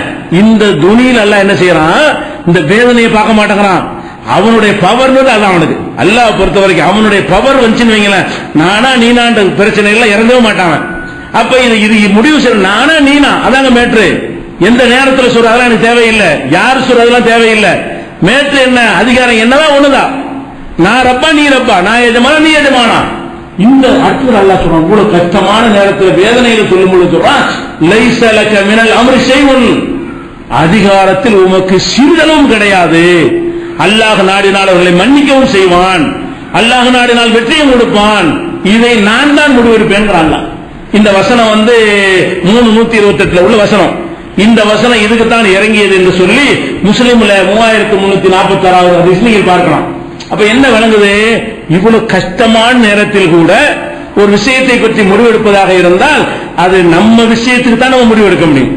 Speaker 1: இந்த துணியில் அல்ல என்ன செய்யறான், இந்த வேதனையை பார்க்க மாட்டேங்கிறான். அவனுடைய பவர் அதான் அவனுக்கு. அல்லாஹ் பொறுத்த வரைக்கும் அவனுடைய பவர் வந்துச்சுன்னு வைங்களேன், நானா நீனான்ற பிரச்சனைகளை இறங்கவே மாட்டான். அப்ப இது முடிவு செய்ய நானா நீனா அதாங்க மேட்ரு. எந்த நேரத்தில் சொல்றதெல்லாம் எனக்கு தேவையில்லை, யார் சொல்றதெல்லாம் தேவையில்லை. மேட்ரு என்ன? அதிகாரம் என்னவா ஒண்ணுதான். நான் ரப்பா நீ ரப்பா, நான் எஜமானா நீ எஜமானா. இந்த அர்த்தம் அல்லாஹ் சொல்றான். இவ்வளவு கஷ்டமான நேரத்தில் வேதனையில சொல்லும்போது சொல்றான், லைஸ லக மினல் அம்ரி ஷைஉன், அதிகாரத்தில் உமக்கு சிறிதளவும் கிடையாது. அல்லாஹ் நாடினால் அவர்களை மன்னிக்கவும் செய்வான், அல்லாஹ் நாடினால் வெற்றியும் கொடுப்பான், இதை நான் தான் முடிவெடுப்பேன். இந்த வசனம் 3:128 உள்ள வசனம். இந்த வசனம் இதுக்குத்தான் இறங்கியது என்று சொல்லி முஸ்லிம்ல 3346 ஹதீஸ்ல பார்க்கலாம். அப்ப என்ன விளங்குது? இவ்வளவு கஷ்டமான நேரத்தில் கூட ஒரு விஷயத்தை பற்றி முடிவெடுப்பதாக இருந்தால் அது நம்ம விஷயத்துக்கு தான் நம்ம முடிவெடுக்க முடியும்,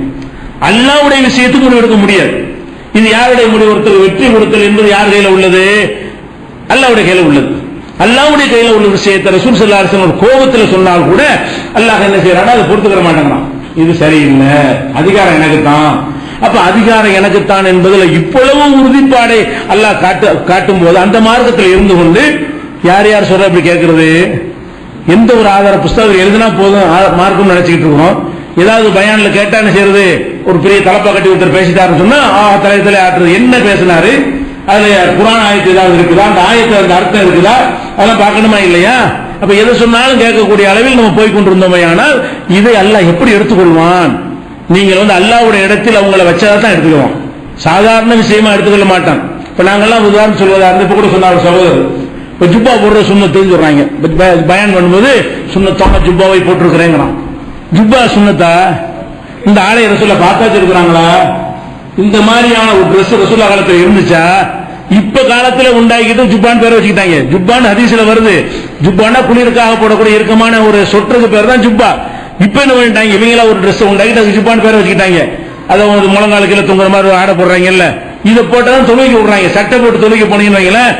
Speaker 1: அல்லாஹ்வுடைய விஷயத்துக்கு முடிவெடுக்க முடியாது. இது யாருடைய முடிவெடுத்தல்? வெற்றி கொடுத்தல் என்பது யார் கையில உள்ளது? அல்லாஹ்வுடைய கையில உள்ளது. அல்லாஹ்வுடைய கையில உள்ள விஷயத்தை ரசூல் ஸல்லல்லாஹு அலைஹி வஸல்லம் கோபத்தில் சொன்னால் கூட அல்லாஹ் என்ன செய்யறானா, அதை பொறுத்துக்கிற மாட்டாங்களாம். இது சரியில்லை, அதிகாரம் எனக்கு தான். அப்ப அதிகாரம் எனக்கு தான் என்பதில் இவ்வளவு உறுதிப்பாடை அல்லாஹ் காட்டும் போது அந்த மார்க்கத்தில் இருந்து கொண்டு யார் யார் சொல்ற அப்படி கேட்கறது? எந்த ஒரு ஆதார புஸ்தகம் எழுதினா போதும் மார்க்கம் நினைச்சுக்கிட்டு இருக்கிறோம். ஏதாவது பயான்ல கேட்டா என்ன செய்யறது? ஒரு பெரிய தலப்பா கட்டி ஒருத்தர் பேசிட்டாருன்னு சொன்னா தலையத்திலே ஆட்டுறது. என்ன பேசினாரு? அதுல குர்ஆன் ஆயத்து ஏதாவது இருக்குதா, அந்த ஆயத்து அந்த அர்த்தம் இருக்குதா, அதெல்லாம் பார்க்கணுமா இல்லையா? அப்ப எது சொன்னாலும் கேட்கக்கூடிய அளவில் நம்ம போய் கொண்டிருந்தோமே. ஆனால் இதை அல்லாஹ் எப்படி எடுத்துக்கொள்வான்? நீங்கள் அல்லாஹ்வுடைய இடத்தில் அவங்களை வச்சதான் எடுத்துக்குவோம், சாதாரண விஷயமா எடுத்துக்கொள்ள மாட்டான். இப்ப நாங்கெல்லாம் உதாரணம் சொல்வதா இருந்து இப்ப கூட சொன்னாங்க சகோதரர், இப்ப ஜுப்பா போடுற சுண்ணத்துன்னு சொல்றாங்க. பயான் பண்ணும்போது சுண்ணத்தான ஜுப்பாவை போட்டிருக்கிறேங்கிறான். ஜுப்பா சுண்ணத்தா? இந்த ஆலய ரசூலை பார்த்தா இருக்கிறாங்களா? இந்த மாதிரியான ஒரு ட்ரெஸ் ரசூலுல்லாஹ் காலத்தில் இருந்துச்சா? இப்ப காலத்துல உண்டாக்கிட்டு ஜுப்பான் பேரை வச்சுக்கிட்டாங்க. ஜுப்பான் ஹதீஸ்ல வருது. ஜுப்பானா குளிருக்காக போடக்கூடிய இறுக்கமான ஒரு சொற்றுக்கு பேர் தான் ஜுப்பா. இப்ப என்ன பண்ணிட்டாங்க, இவங்களா ஒரு ட்ரெஸ் உண்டாக்கிட்டு அது ஜுப்பான் பேரை வச்சுக்கிட்டாங்க. அதை முழங்கால கீழே தொங்குற மாதிரி ஆடை போடுறாங்கல்ல, இதை போட்டாலும் தொழுகைக்கு விடுறாங்க. சட்டை போட்டு தொழுகை போனீங்கன்னு வைங்களேன்,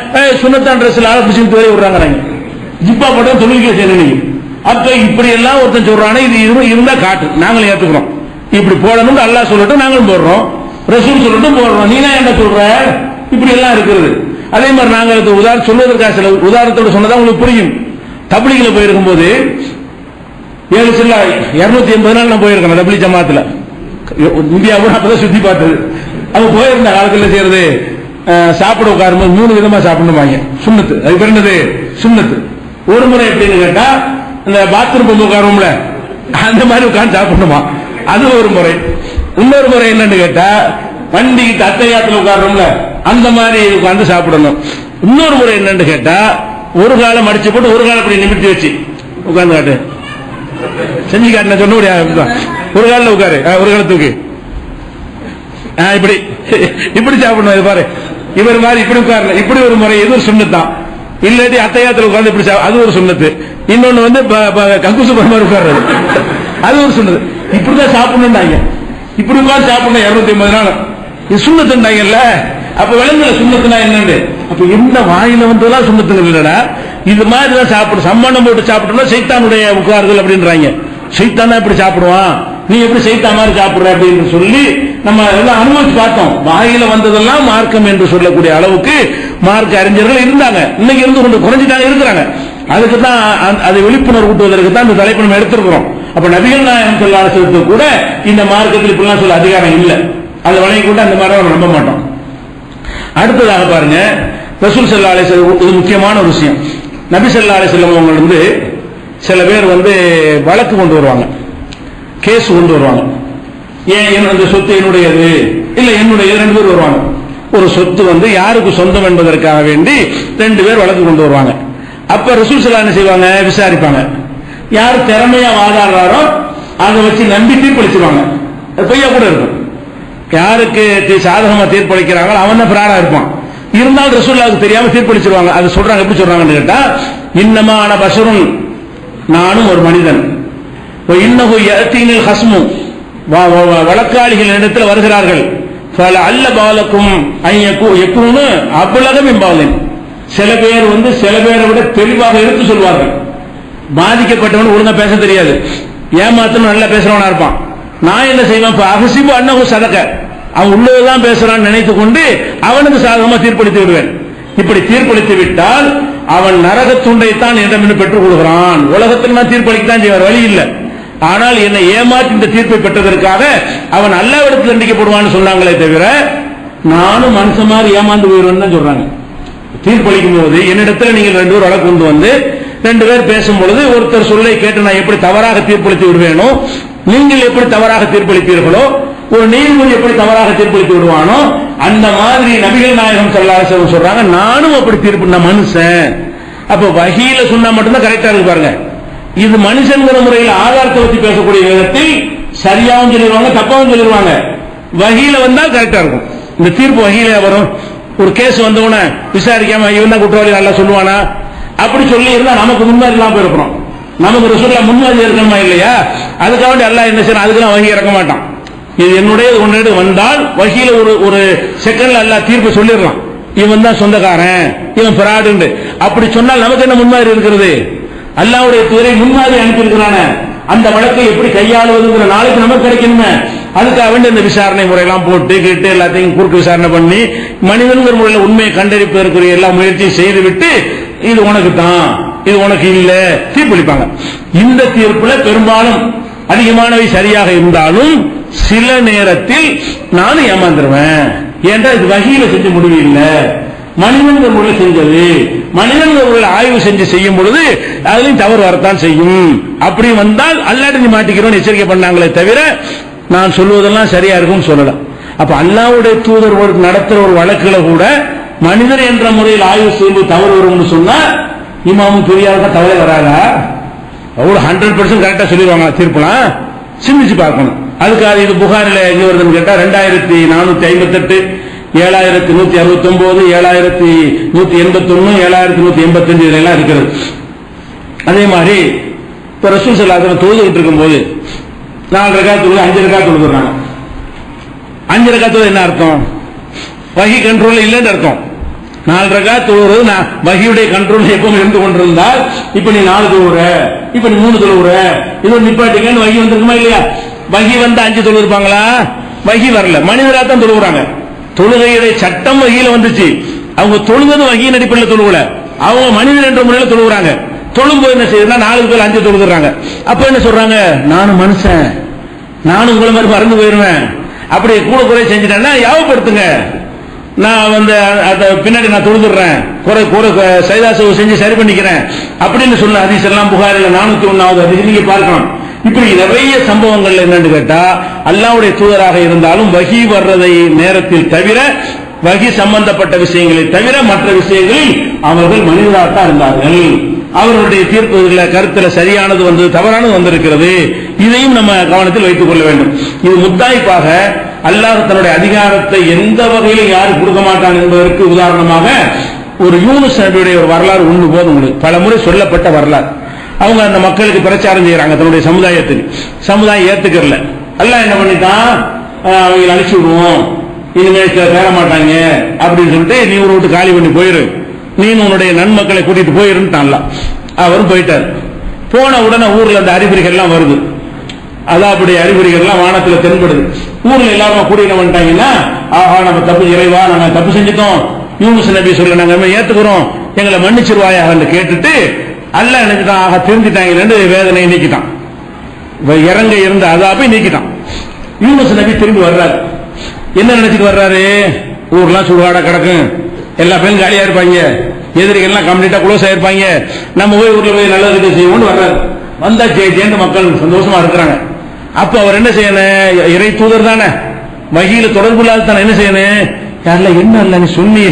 Speaker 1: சுண்ணத்தான் ட்ரெஸ்ல ஆளை பிடிச்சி வரை விடுறாங்க. ஜிப்பா போட்டா தொழுகைக்கு சேர்ந்து. அப்ப இப்படி எல்லாம் ஒருத்தன் சொல்றானே, இது இருந்தா காட்டு, நாங்களும் ஏத்துக்கிறோம். இப்படி போடணும் அல்லாஹ் சொல்லட்டும், நாங்களும் போடுறோம். ரசூல் சொல்லட்டும் போடுறோம். நீனா என்ன சொல்ற? இப்படி எல்லாம் இருக்கிறது. அதே மாதிரி நாங்கள் சொல்வதற்காக சில உதாரணத்தோடு சொன்னதா உங்களுக்கு புரியும். தப்லீக்ல போயிருக்கும் போது 280 நாள் நான் போயிருக்கேன் தப்லீக் ஜமாத்துல. இந்தியாவும் அப்பதான் சுத்தி பார்த்தது. அவங்க போயிருந்த காலத்தில் செய்யறது, சாப்பிட உட்காரும்போது 3 விதமா சாப்பிடணுமாங்க. சுண்ணத்து, அது பிறந்தது சுண்ணத்து. ஒரு முறை எப்படின்னு கேட்டா, இந்த பாத்ரூம் போய் உட்காருவோம்ல, அந்த மாதிரி உட்கார்ந்து சாப்பிடணுமா, அது ஒரு முறை. இன்னொரு முறை என்னன்னு கேட்டா, வண்டிக்கு அத்தையாத்துல உட்காரும்ல, அந்த மாதிரி உட்கார்ந்து சாப்பிடணும். இன்னொரு முறை என்னன்னு கேட்டா, ஒரு காலம் அடிச்சு போட்டு ஒரு காலம் அப்படி நிமித்தி வச்சு உட்கார்ந்து காட்டு, செஞ்சு காட்டின சொன்ன முடியாது. ஒரு காலில் உட்காரு, ஒரு கால தூக்கி இப்படி இப்படி சாப்பிடணும். பாரு, இவர் மாதிரி இப்படி உட்கார்ல, இப்படி ஒரு முறை, இது ஒரு சுண்ணத்தான். இல்லாட்டி அத்தையாத்துல உட்கார்ந்து இப்படி அது ஒரு சுண்ணத்து. இன்னொன்னு வந்து கக்கூசு மாதிரி உட்கார்றது, அது ஒரு சுண்ணத்து. இப்படிதான் சாப்பிடணும்னாங்க. இப்படி உட்கார்ந்து சாப்பிடணும் 280 நாள். இது சுண்ணத்துண்டாங்கல்ல. அப்ப விலங்குல சுண்ணத்துனா என்னன்னு, அப்ப என்ன வாயில வந்ததெல்லாம் சுண்ணத்துங்க இல்லடா, இது மாதிரிதான் சாப்பிடும். சம்மானம் போட்டு சாப்பிட்டோம்னா சைத்தானுடைய உட்காருதல் அப்படின்றாங்க. சைத்தானா இப்படி சாப்பிடுவான், நீ எப்படி சைத்தா மாதிரி சாப்பிடுற அப்படின்னு சொல்லி நம்ம எல்லாம் அனுபவிச்சு பார்த்தோம். வாயில வந்ததெல்லாம் மார்க்கம் என்று சொல்லக்கூடிய அளவுக்கு மார்க்க அறிஞர்கள் இருந்தாங்க. இன்னைக்கு இருந்து கொண்டு குறைஞ்சிட்டாங்க இருக்கிறாங்க. அதுக்கு தான் அதை விழிப்புணர்வு ஊட்டுவதற்கு தான் இந்த தலைப்பு நம்ம எடுத்திருக்கிறோம். அப்ப நபிகள் நாயகம் ஸல்லல்லாஹு அலைஹி வஸல்லம் கூட இந்த மார்க்கத்தில் இப்படிலாம் சொல்ல அதிகாரம் இல்லை. அதை வழங்கி கொண்டு அந்த மாதிரி நம்ம நம்ப மாட்டோம். அடுத்ததாக பாருங்க, ரசூல் ஸல்லல்லாஹு அலைஹி வஸல்லம், இது முக்கியமான ஒரு விஷயம். நபி ஸல்லல்லாஹு அலைஹி வஸல்லம் அவங்க வந்து சில பேர் வந்து வழக்கு கொண்டு வருவாங்க, கேஸ் கொண்டு வருவாங்க. ஏன் அந்த சொத்து என்னுடையது, இல்ல என்னுடைய, 2 பேர் வருவாங்க. ஒரு சொத்து வந்து யாருக்கு சொந்தம் என்பதற்காக வேண்டி 2 பேர் வழக்கு கொண்டு வருவாங்க. அப்ப ரசூல் ஸல்லல்லாஹு அலைஹி வஸல்லம் என்ன செய்வாங்க, விசாரிப்பாங்க. யார் திறமையா வாதாடுறாரோ அதை வச்சு நம்பி தீர்ப்பளிச்சிருவாங்க. பொய்யா கூட இருக்கும். யாருக்கு சாதகமா தீர்ப்பளிக்கிறாங்களோ அவன் தான் பிராடா இருப்பான். இருந்தாலும் ரசூலுல்லாஹ்வுக்கு தெரியாம தீர்ப்பளிச்சிருவாங்க. அது சொல்றாங்க, எப்படி சொல்றாங்கன்னு கேட்டா, இன்னமான பஷருன், நானும் ஒரு மனிதன், இன்னஹு யஅதீனில் ஹஸ்மு, வழக்காளிகள் இடத்தில் வருகிறார்கள், ஃபல அல்ல பாலக்கும் ஐயக்கு யகுனு அப்லக மின் பாலின், சில பேர் வந்து சில பேரை விட தெளிவாக எடுத்து சொல்வார்கள். பாதிக்கப்பட்டவன் ஒழுங்கா பேச தெரியாது, ஏமாத்தணும் நல்லா பேசுறவனா இருப்பான். நான் என்ன செய்வேன், அகசிபு அன்னஹு சதக, அவன் உள்ளதான் பேசுறான்னு நினைத்து கொண்டு அவனுக்கு சாதகமா தீர்ப்பளித்து விடுவேன். இப்படி தீர்ப்பளித்து விட்டால் அவன் நரக துண்டைத்தான் என்னிடம் பெற்றுக் கொள்கிறான். உலகத்தில் நான் தீர்ப்பளிக்கத்தான் செய்வார், வழி இல்லை. ஆனால் என்னை ஏமாற்றி இந்த தீர்ப்பை பெற்றதற்காக அவன் அல்லாஹ்விடத்தில் தண்டிக்கப்படுவான்னு சொன்னாங்களே தவிர, நானும் மனுஷன் மாதிரி ஏமாந்து போயிடுவேன்னு தான் சொல்றாங்க. தீர்ப்பளிக்கும் போது என்னிடத்துல நீங்கள் 2 பேர் வழக்கு கொண்டு வந்து 2 பேர் பேசும் பொழுது ஒருத்தர் சொல்லை கேட்டு நான் எப்படி தவறாக தீர்ப்பளித்து விடுவேனோ, நீங்கள் எப்படி தவறாக தீர்ப்பளிப்பீர்களோ, ஒரு நீதிபதி எப்படி தவறாக தீர்ப்பளித்து விடுவானோ, அந்த மாதிரி நபிகள் நாயகம் ஸல்லல்லாஹு அலைஹி வஸல்லம் சொல்றாங்க, நானும் அப்படி தீர்ப்பு, நான் மனுஷன். அப்ப வஹீல சொன்னா மட்டும்தான் கரெக்டா இருக்கு பாருங்க. இது மனுஷன்கிற முறையில் ஆதாரத்தை வச்சு பேசக்கூடிய விதத்தில் சரியாவும் சொல்லிடுவாங்க, தப்பாவும் சொல்லிடுவாங்க. வஹீல வந்தா கரெக்டா இருக்கும். இந்த தீர்ப்பு வஹீல வரும். ஒரு கேஸ் வந்தவன விசாரிக்காம இவன் தான் குற்றவாளி நல்லா சொல்லுவானா, அப்படி சொல்லி இருந்தா நமக்கு முன்மாதிரி இல்லாம போயிருக்கிறோம். நமக்கு ரசூலுல்லாஹ் முன்மாதிரி இருக்கணுமா இல்லையா? அதுக்காக வேண்டி அல்லாஹ் என்ன செய்யணும், அதுக்கெல்லாம் வஹீ இறக்க மாட்டான். இது என்னுடைய உன்னுடைய வந்தால் வஹீல ஒரு செகண்ட்ல அல்லாஹ் தீர்ப்பு சொல்லிடலாம், இவன் தான் சொந்தக்காரன், இவன் பிராடு. அப்படி சொன்னால் நமக்கு என்ன முன்மாதிரி இருக்கிறது? அல்லாஹ்வுடைய தூதரை முன்மாதிரி அனுப்பியிருக்கிறான, அந்த வழக்கை எப்படி கையாளுவதுங்கிற நாளைக்கு நமக்கு கிடைக்கணுமே. அதுக்காக வேண்டி இந்த விசாரணை முறையெல்லாம் போட்டு கேட்டு எல்லாத்தையும் குறுக்கு விசாரணை பண்ணி மனிதன்கிற முறையில் உண்மையை கண்டறிப்பதற்குரிய எல்லா முயற்சியும் செய்துவிட்டு இது உனக்கு தான், இது உனக்கு இல்ல தீர்ப்பளிப்பாங்க. இந்த தீர்ப்புல பெரும்பாலும் அதிகமானவை சரியாக இருந்தாலும் சில நேரத்தில் நானும் ஏமாந்துருவேன். ஏன்டா இது வஹீல செஞ்ச முடிவு இல்ல, மனிதன்கிற முறையில் செஞ்சது. மனிதன்கிற முறையில் ஆய்வு செஞ்சு செய்யும் பொழுது அதுலயும் தவறு வரத்தான் செய்யும். அப்படி வந்தால் அல்லாஹ்ட்ட நீ மாட்டிக்கிறோம் எச்சரிக்கை பண்ணாங்களே தவிர நான் சொல்வதெல்லாம் சரியா இருக்கும் சொல்லலாம். அப்ப அல்லாஹ்வுடைய தூதர் நடத்துற ஒரு வழக்குல கூட மனிதர் என்ற முறையில் ஆய்வு செய்து தவறு வரும்னு சொன்னா இமாமும் பெரியாருக்கா தவறே வராதா? அவ்வளவு 100% கரெக்டா சொல்லிடுவாங்க தீர்ப்புலாம். சிந்திச்சு பார்க்கணும். அதுக்காக இது புகாரில எங்க வருதுன்னு கேட்டா 2458, 7169, 7181, 7185 இதெல்லாம் இருக்கிறது. அதே மாதிரி இப்ப ரசூல் ஸல்லல்லாஹு அலைஹி வஸல்லம் தொழுதுகிட்டு இருக்கும்போது 4 ரக்காத் தொழுது 5 ரக்காத் தொழுதுறாங்க. 5 ரக்காத் தொழுது என்ன அர்த்தம்? வஹி கண்ட்ரோல் இல்லைன்னு அர்த்தம். 4 ரக்காத் தொழுவது வஹியுடைய கண்ட்ரோல் எப்பவும் இருந்து கொண்டிருந்தால், இப்ப நீ 4 தொழுற, இப்ப நீ 3 தொழுற, இது நிப்பாட்டிங்கன்னு வஹி வந்திருக்குமா இல்லையா? வஹி வந்து 5 தொழுதுருப்பாங்களா? வஹி வரல, மனிதரா தான் தொழுகிறாங்க. தொழுகையுடைய சட்டம் வஹியில வந்துச்சு. அவங்க தொழுவது வஹியின் அடிப்படையில் தொழுவல, அவங்க மனிதர் என்ற முறையில் தொழுகிறாங்க. தொழும்போது என்ன செய்யுதுன்னா 4 பேர் 5 தொழுதுறாங்க. அப்ப என்ன சொல்றாங்க? நானும் மனுஷன், நானும் உங்களை மாதிரி மறந்து போயிருவேன், அப்படி கூட குறை செஞ்சுட்டேன்னா யாவப்படுத்துங்க, நான் வந்து பின்னாடி நான் தொழுதுறேன், குறை சைதாசு செஞ்சு சரி பண்ணிக்கிறேன் அப்படின்னு சொன்ன ஹதீஸ் எல்லாம் புகாரில் 401வது ஹதீஸ் நீங்க பார்க்கலாம். இப்படி நிறைய சம்பவங்கள் என்னன்னு கேட்டா, அல்லாஹ்வுடைய தூதராக இருந்தாலும் வஹி வர்றதை நேரத்தில் தவிர, வஹி சம்பந்தப்பட்ட விஷயங்களை தவிர மற்ற விஷயங்களில் அவர்கள் மனிதராகத்தான் இருந்தார்கள். அவர்களுடைய தீர்ப்புகள கருத்துல சரியானது வந்து தவறானது வந்திருக்கிறது. இதையும் நம்ம கவனத்தில் வைத்துக் கொள்ள வேண்டும். இது முத்தாய்ப்பாக அல்லாஹ் தன்னுடைய அதிகாரத்தை எந்த வகையிலும் யாரு கொடுக்க மாட்டான் என்பதற்கு உதாரணமாக ஒரு யூனுஸ் நபியுடைய ஒரு வரலாறு ஒன்று போதும். பல முறை சொல்லப்பட்ட வரலாறு. அவங்க அந்த மக்களுக்கு பிரச்சாரம் செய்யறாங்க தன்னுடைய சமுதாயத்துக்கு. சமுதாயம் ஏத்துக்கல. அல்லாஹ் என்ன பண்ணிட்டான்? அவங்க அழிச்சு விடுவோம், இனிமேல் சேர மாட்டாங்க அப்படின்னு சொல்லிட்டு நீ ஒரு விட்டு காலி பண்ணி போயிரு, நீ உன்னுடைய நன்மக்களை கூட்டிட்டு போயிருன்னு அவரும் போயிட்டார். போன உடனே ஊர்ல அந்த அறிகுறிகள் எல்லாம் வருது. அல்லாஹ்வுடைய அறிகுறிகள் எல்லாம் வானத்துல தென்படுது. ஊர்ல எல்லாரும் கூட்டிட்டு வந்துட்டாங்கன்னா, ஆஹா நம்ம தப்பு, இறைவா நாங்க தப்பு செஞ்சுட்டோம், யூனுஸ் நபி சொல்ல நாங்க ஏத்துக்கிறோம், எங்களை மன்னிச்சிருவாயாக கேட்டுட்டு அல்லாஹ் நினைச்சிட்டான், ஆக திருந்திட்டாங்க, வேதனையை நீக்கிட்டான், இறங்க இருந்த அதாபை நீக்கிட்டான். யூனுஸ் நபி திரும்பி வர்றாரு. என்ன நினைச்சிட்டு வர்றாரு? ஊர்லாம் சுடுகாடா கிடக்கும், எல்லா பேரும் காலியா இருப்பாங்க, எதிரிகள் எல்லாம் கம்ப்ளீட்டா க்ளோஸ் ஆயிருப்பாங்க, நம்ம போய் ஊர்ல போய் நல்லது செய்வோம்னு வர்றாரு. வந்தா ஜெயிச்சேன்னு மக்கள் சந்தோஷமா இருக்கிறாங்க. அப்ப அவர் என்ன செய்யணும்? இறை தூதர் தானே, வகையில தொடர்பு இல்லாத தானே, என்ன செய்யணும்? யாருல என்ன இல்ல நீ சொன்னி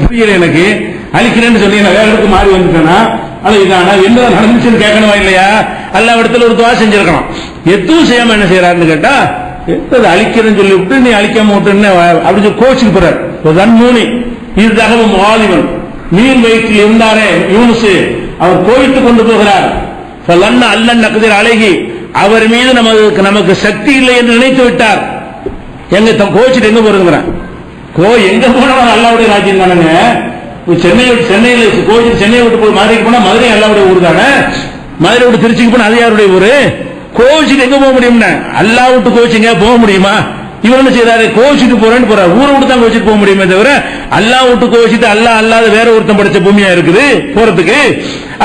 Speaker 1: புரியல, எனக்கு அழிக்கிறேன்னு சொல்லி நான் வேற இடத்துக்கு மாறி வந்துட்டேன்னா, அது இதானா என்ன நடந்துச்சுன்னு கேட்கணுமா இல்லையா? அல்லாஹ் இடத்துல ஒரு துவா செஞ்சிருக்கணும். எதுவும் செய்யாம என்ன செய்யறாருன்னு கேட்டா, அழிக்கிறேன்னு சொல்லி விட்டு நீ அழிக்காம விட்டு அப்படி சொல்லி கோச்சுக்கு போறாரு. தன்மூனி இது தகவல் முகாலிவன் மீன் வயிற்றில் இருந்தாரே யூனுஸ், அவர் கோவித்துக் கொண்டு போகிறார். அல்லன் நக்கதிர் அழகி, அவர் மீது நமக்கு சக்தி இல்லை என்று நினைத்து விட்டார். எங்க கோச்சிட்டு எங்க போறதுங்கிறான்? எங்க போனாலும் அல்லாவுடைய ராஜ்யம் தானங்க. சென்னையில கோச்சிட்டு சென்னையை விட்டு போய் மதுரைக்கு போனா மதுரை அல்லாவுடைய ஊர் தானே, மதுரை விட்டு திருச்சிக்கு போனா அது யாருடைய ஊரு? கோச்சிட்டு எங்க போக முடியும்னா? அல்லா விட்டு கோச்சிங்க போக முடியுமா? இவர் என்ன செய்யறாரு? கோச்சிட்டு போறேன்னு போறாரு. ஊரை விட்டு தான் கோச்சிட்டு போக முடியுமே தவிர அல்லா விட்டு கோச்சிட்டு அல்லா அல்லாத வேற ஒருத்தம் படிச்ச பூமியா இருக்குது போறதுக்கு.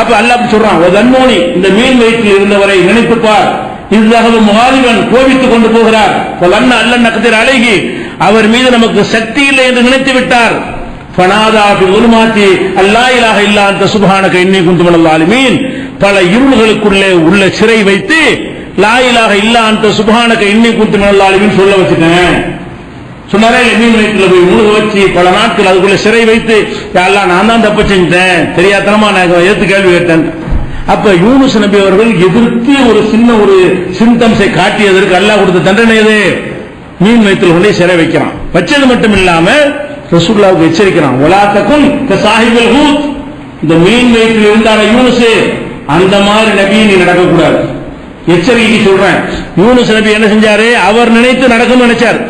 Speaker 1: அப்ப அல்லா அப்படி சொல்றான், தன்மோனி இந்த மீன் வயிற்றில் இருந்தவரை நினைத்துப்பார், இதுதாக முகாலிவன் கோபித்துக் கொண்டு போகிறார். அல்லன் நக்கதிர் அழகி, அவர் மீது நமக்கு சக்தி இல்லை என்று நினைத்து விட்டார். அல்லா இலாஹ இல்லா அன்த சுப்ஹானக இன்னி குன்து மினல் ஸாலிமீன், பல இருள்களுக்குள்ளே உள்ள சிறை வைத்து லா இலாஹ இல்லா அன்த சுப்ஹானக இன்னி குன்து மினல் ஸாலிமீன் சொல்ல வச்சுட்டேன். சொன்னாரே, மீன் வயிற்றுல போய் முழுக வச்சு பல நாட்கள் அதுக்குள்ள சிறை வைத்து, அல்லாஹ் நான் தான் தப்பு செஞ்சேன், தெரியாதனமா நான் எதிர்த்து கேள்வி கேட்டேன். அப்ப யூனுஸ் நபி அவர்கள் எதிர்த்து ஒரு சின்ன ஒரு சிம்டம்ஸை காட்டியதற்கு அல்லாஹ் கொடுத்த தண்டனை எது? மீன் வயிற்றில் கொண்டே சிறை வைக்கிறான். வச்சது மட்டும் இல்லாம ரசூலுல்லாஹ்வுக்கு எச்சரிக்கிறான், வலா தகுன் கஸாஹிபில் ஹூத், இந்த மீன் வயிற்றில் இருந்தார யூனுஸ், அந்த மாதிரி நபி நீ நடக்க கூடாது, எச்சரிக்கை சொல்றேன். யூனுஸ் நபி என்ன செஞ்சாரு? அவர் நினைத்து நடக்கணும்னு நினைச்சார்.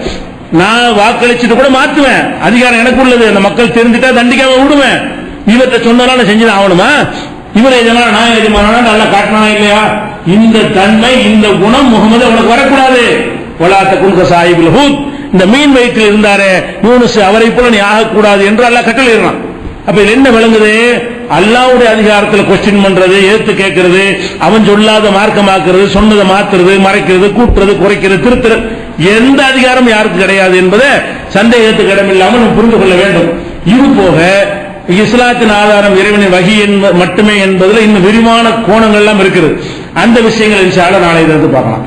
Speaker 1: நான் வாக்களிச்சுட்டு கூட மாத்துவேன், அதிகாரம் எனக்கு உள்ளது, அந்த மக்கள் தெரிஞ்சுட்டா தண்டிக்காம விடுவேன், இவர்கிட்ட சொன்னாலும் செஞ்சுதான் ஆகணுமா? இவர் எதனால நான் எஜமானா நல்லா காட்டினா இல்லையா? இந்த தன்மை, இந்த குணம் முகமது அவனுக்கு வரக்கூடாது. வலா தகுன் கஸாஹிபில் ஹூத், இந்த மீன் வயிற்றில் இருந்தாரே யூனுஸ், அவரை போல நீ ஆகக்கூடாது என்று அல்லாஹ் கட்டளையிடுறான். அப்ப இது என்ன விளங்குது? அல்லாஹ்வுடைய அதிகாரத்தில் கொஸ்டின் பண்றது, ஏத்து கேட்கறது, அவன் சொல்லாத மார்க்கமாக்குறது, சொன்னதை மாத்துறது, மறைக்கிறது, கூட்டுறது, குறைக்கிறது, திருத்துறது, எந்த அதிகாரம் யாருக்கு கிடையாது என்பதை சந்தேகத்துக்கு இடமில்லாமல் நம்ம புரிந்து கொள்ள வேண்டும். இது போக இஸ்லாத்தின் ஆதாரம் இறைவனின் வஹி மட்டுமே என்பதில் இன்னும் விரிவான கோணங்கள் எல்லாம் இருக்குது. அந்த விஷயங்கள் இன்ஷா அல்லாஹ் நாளை இருந்து பார்க்கலாம்.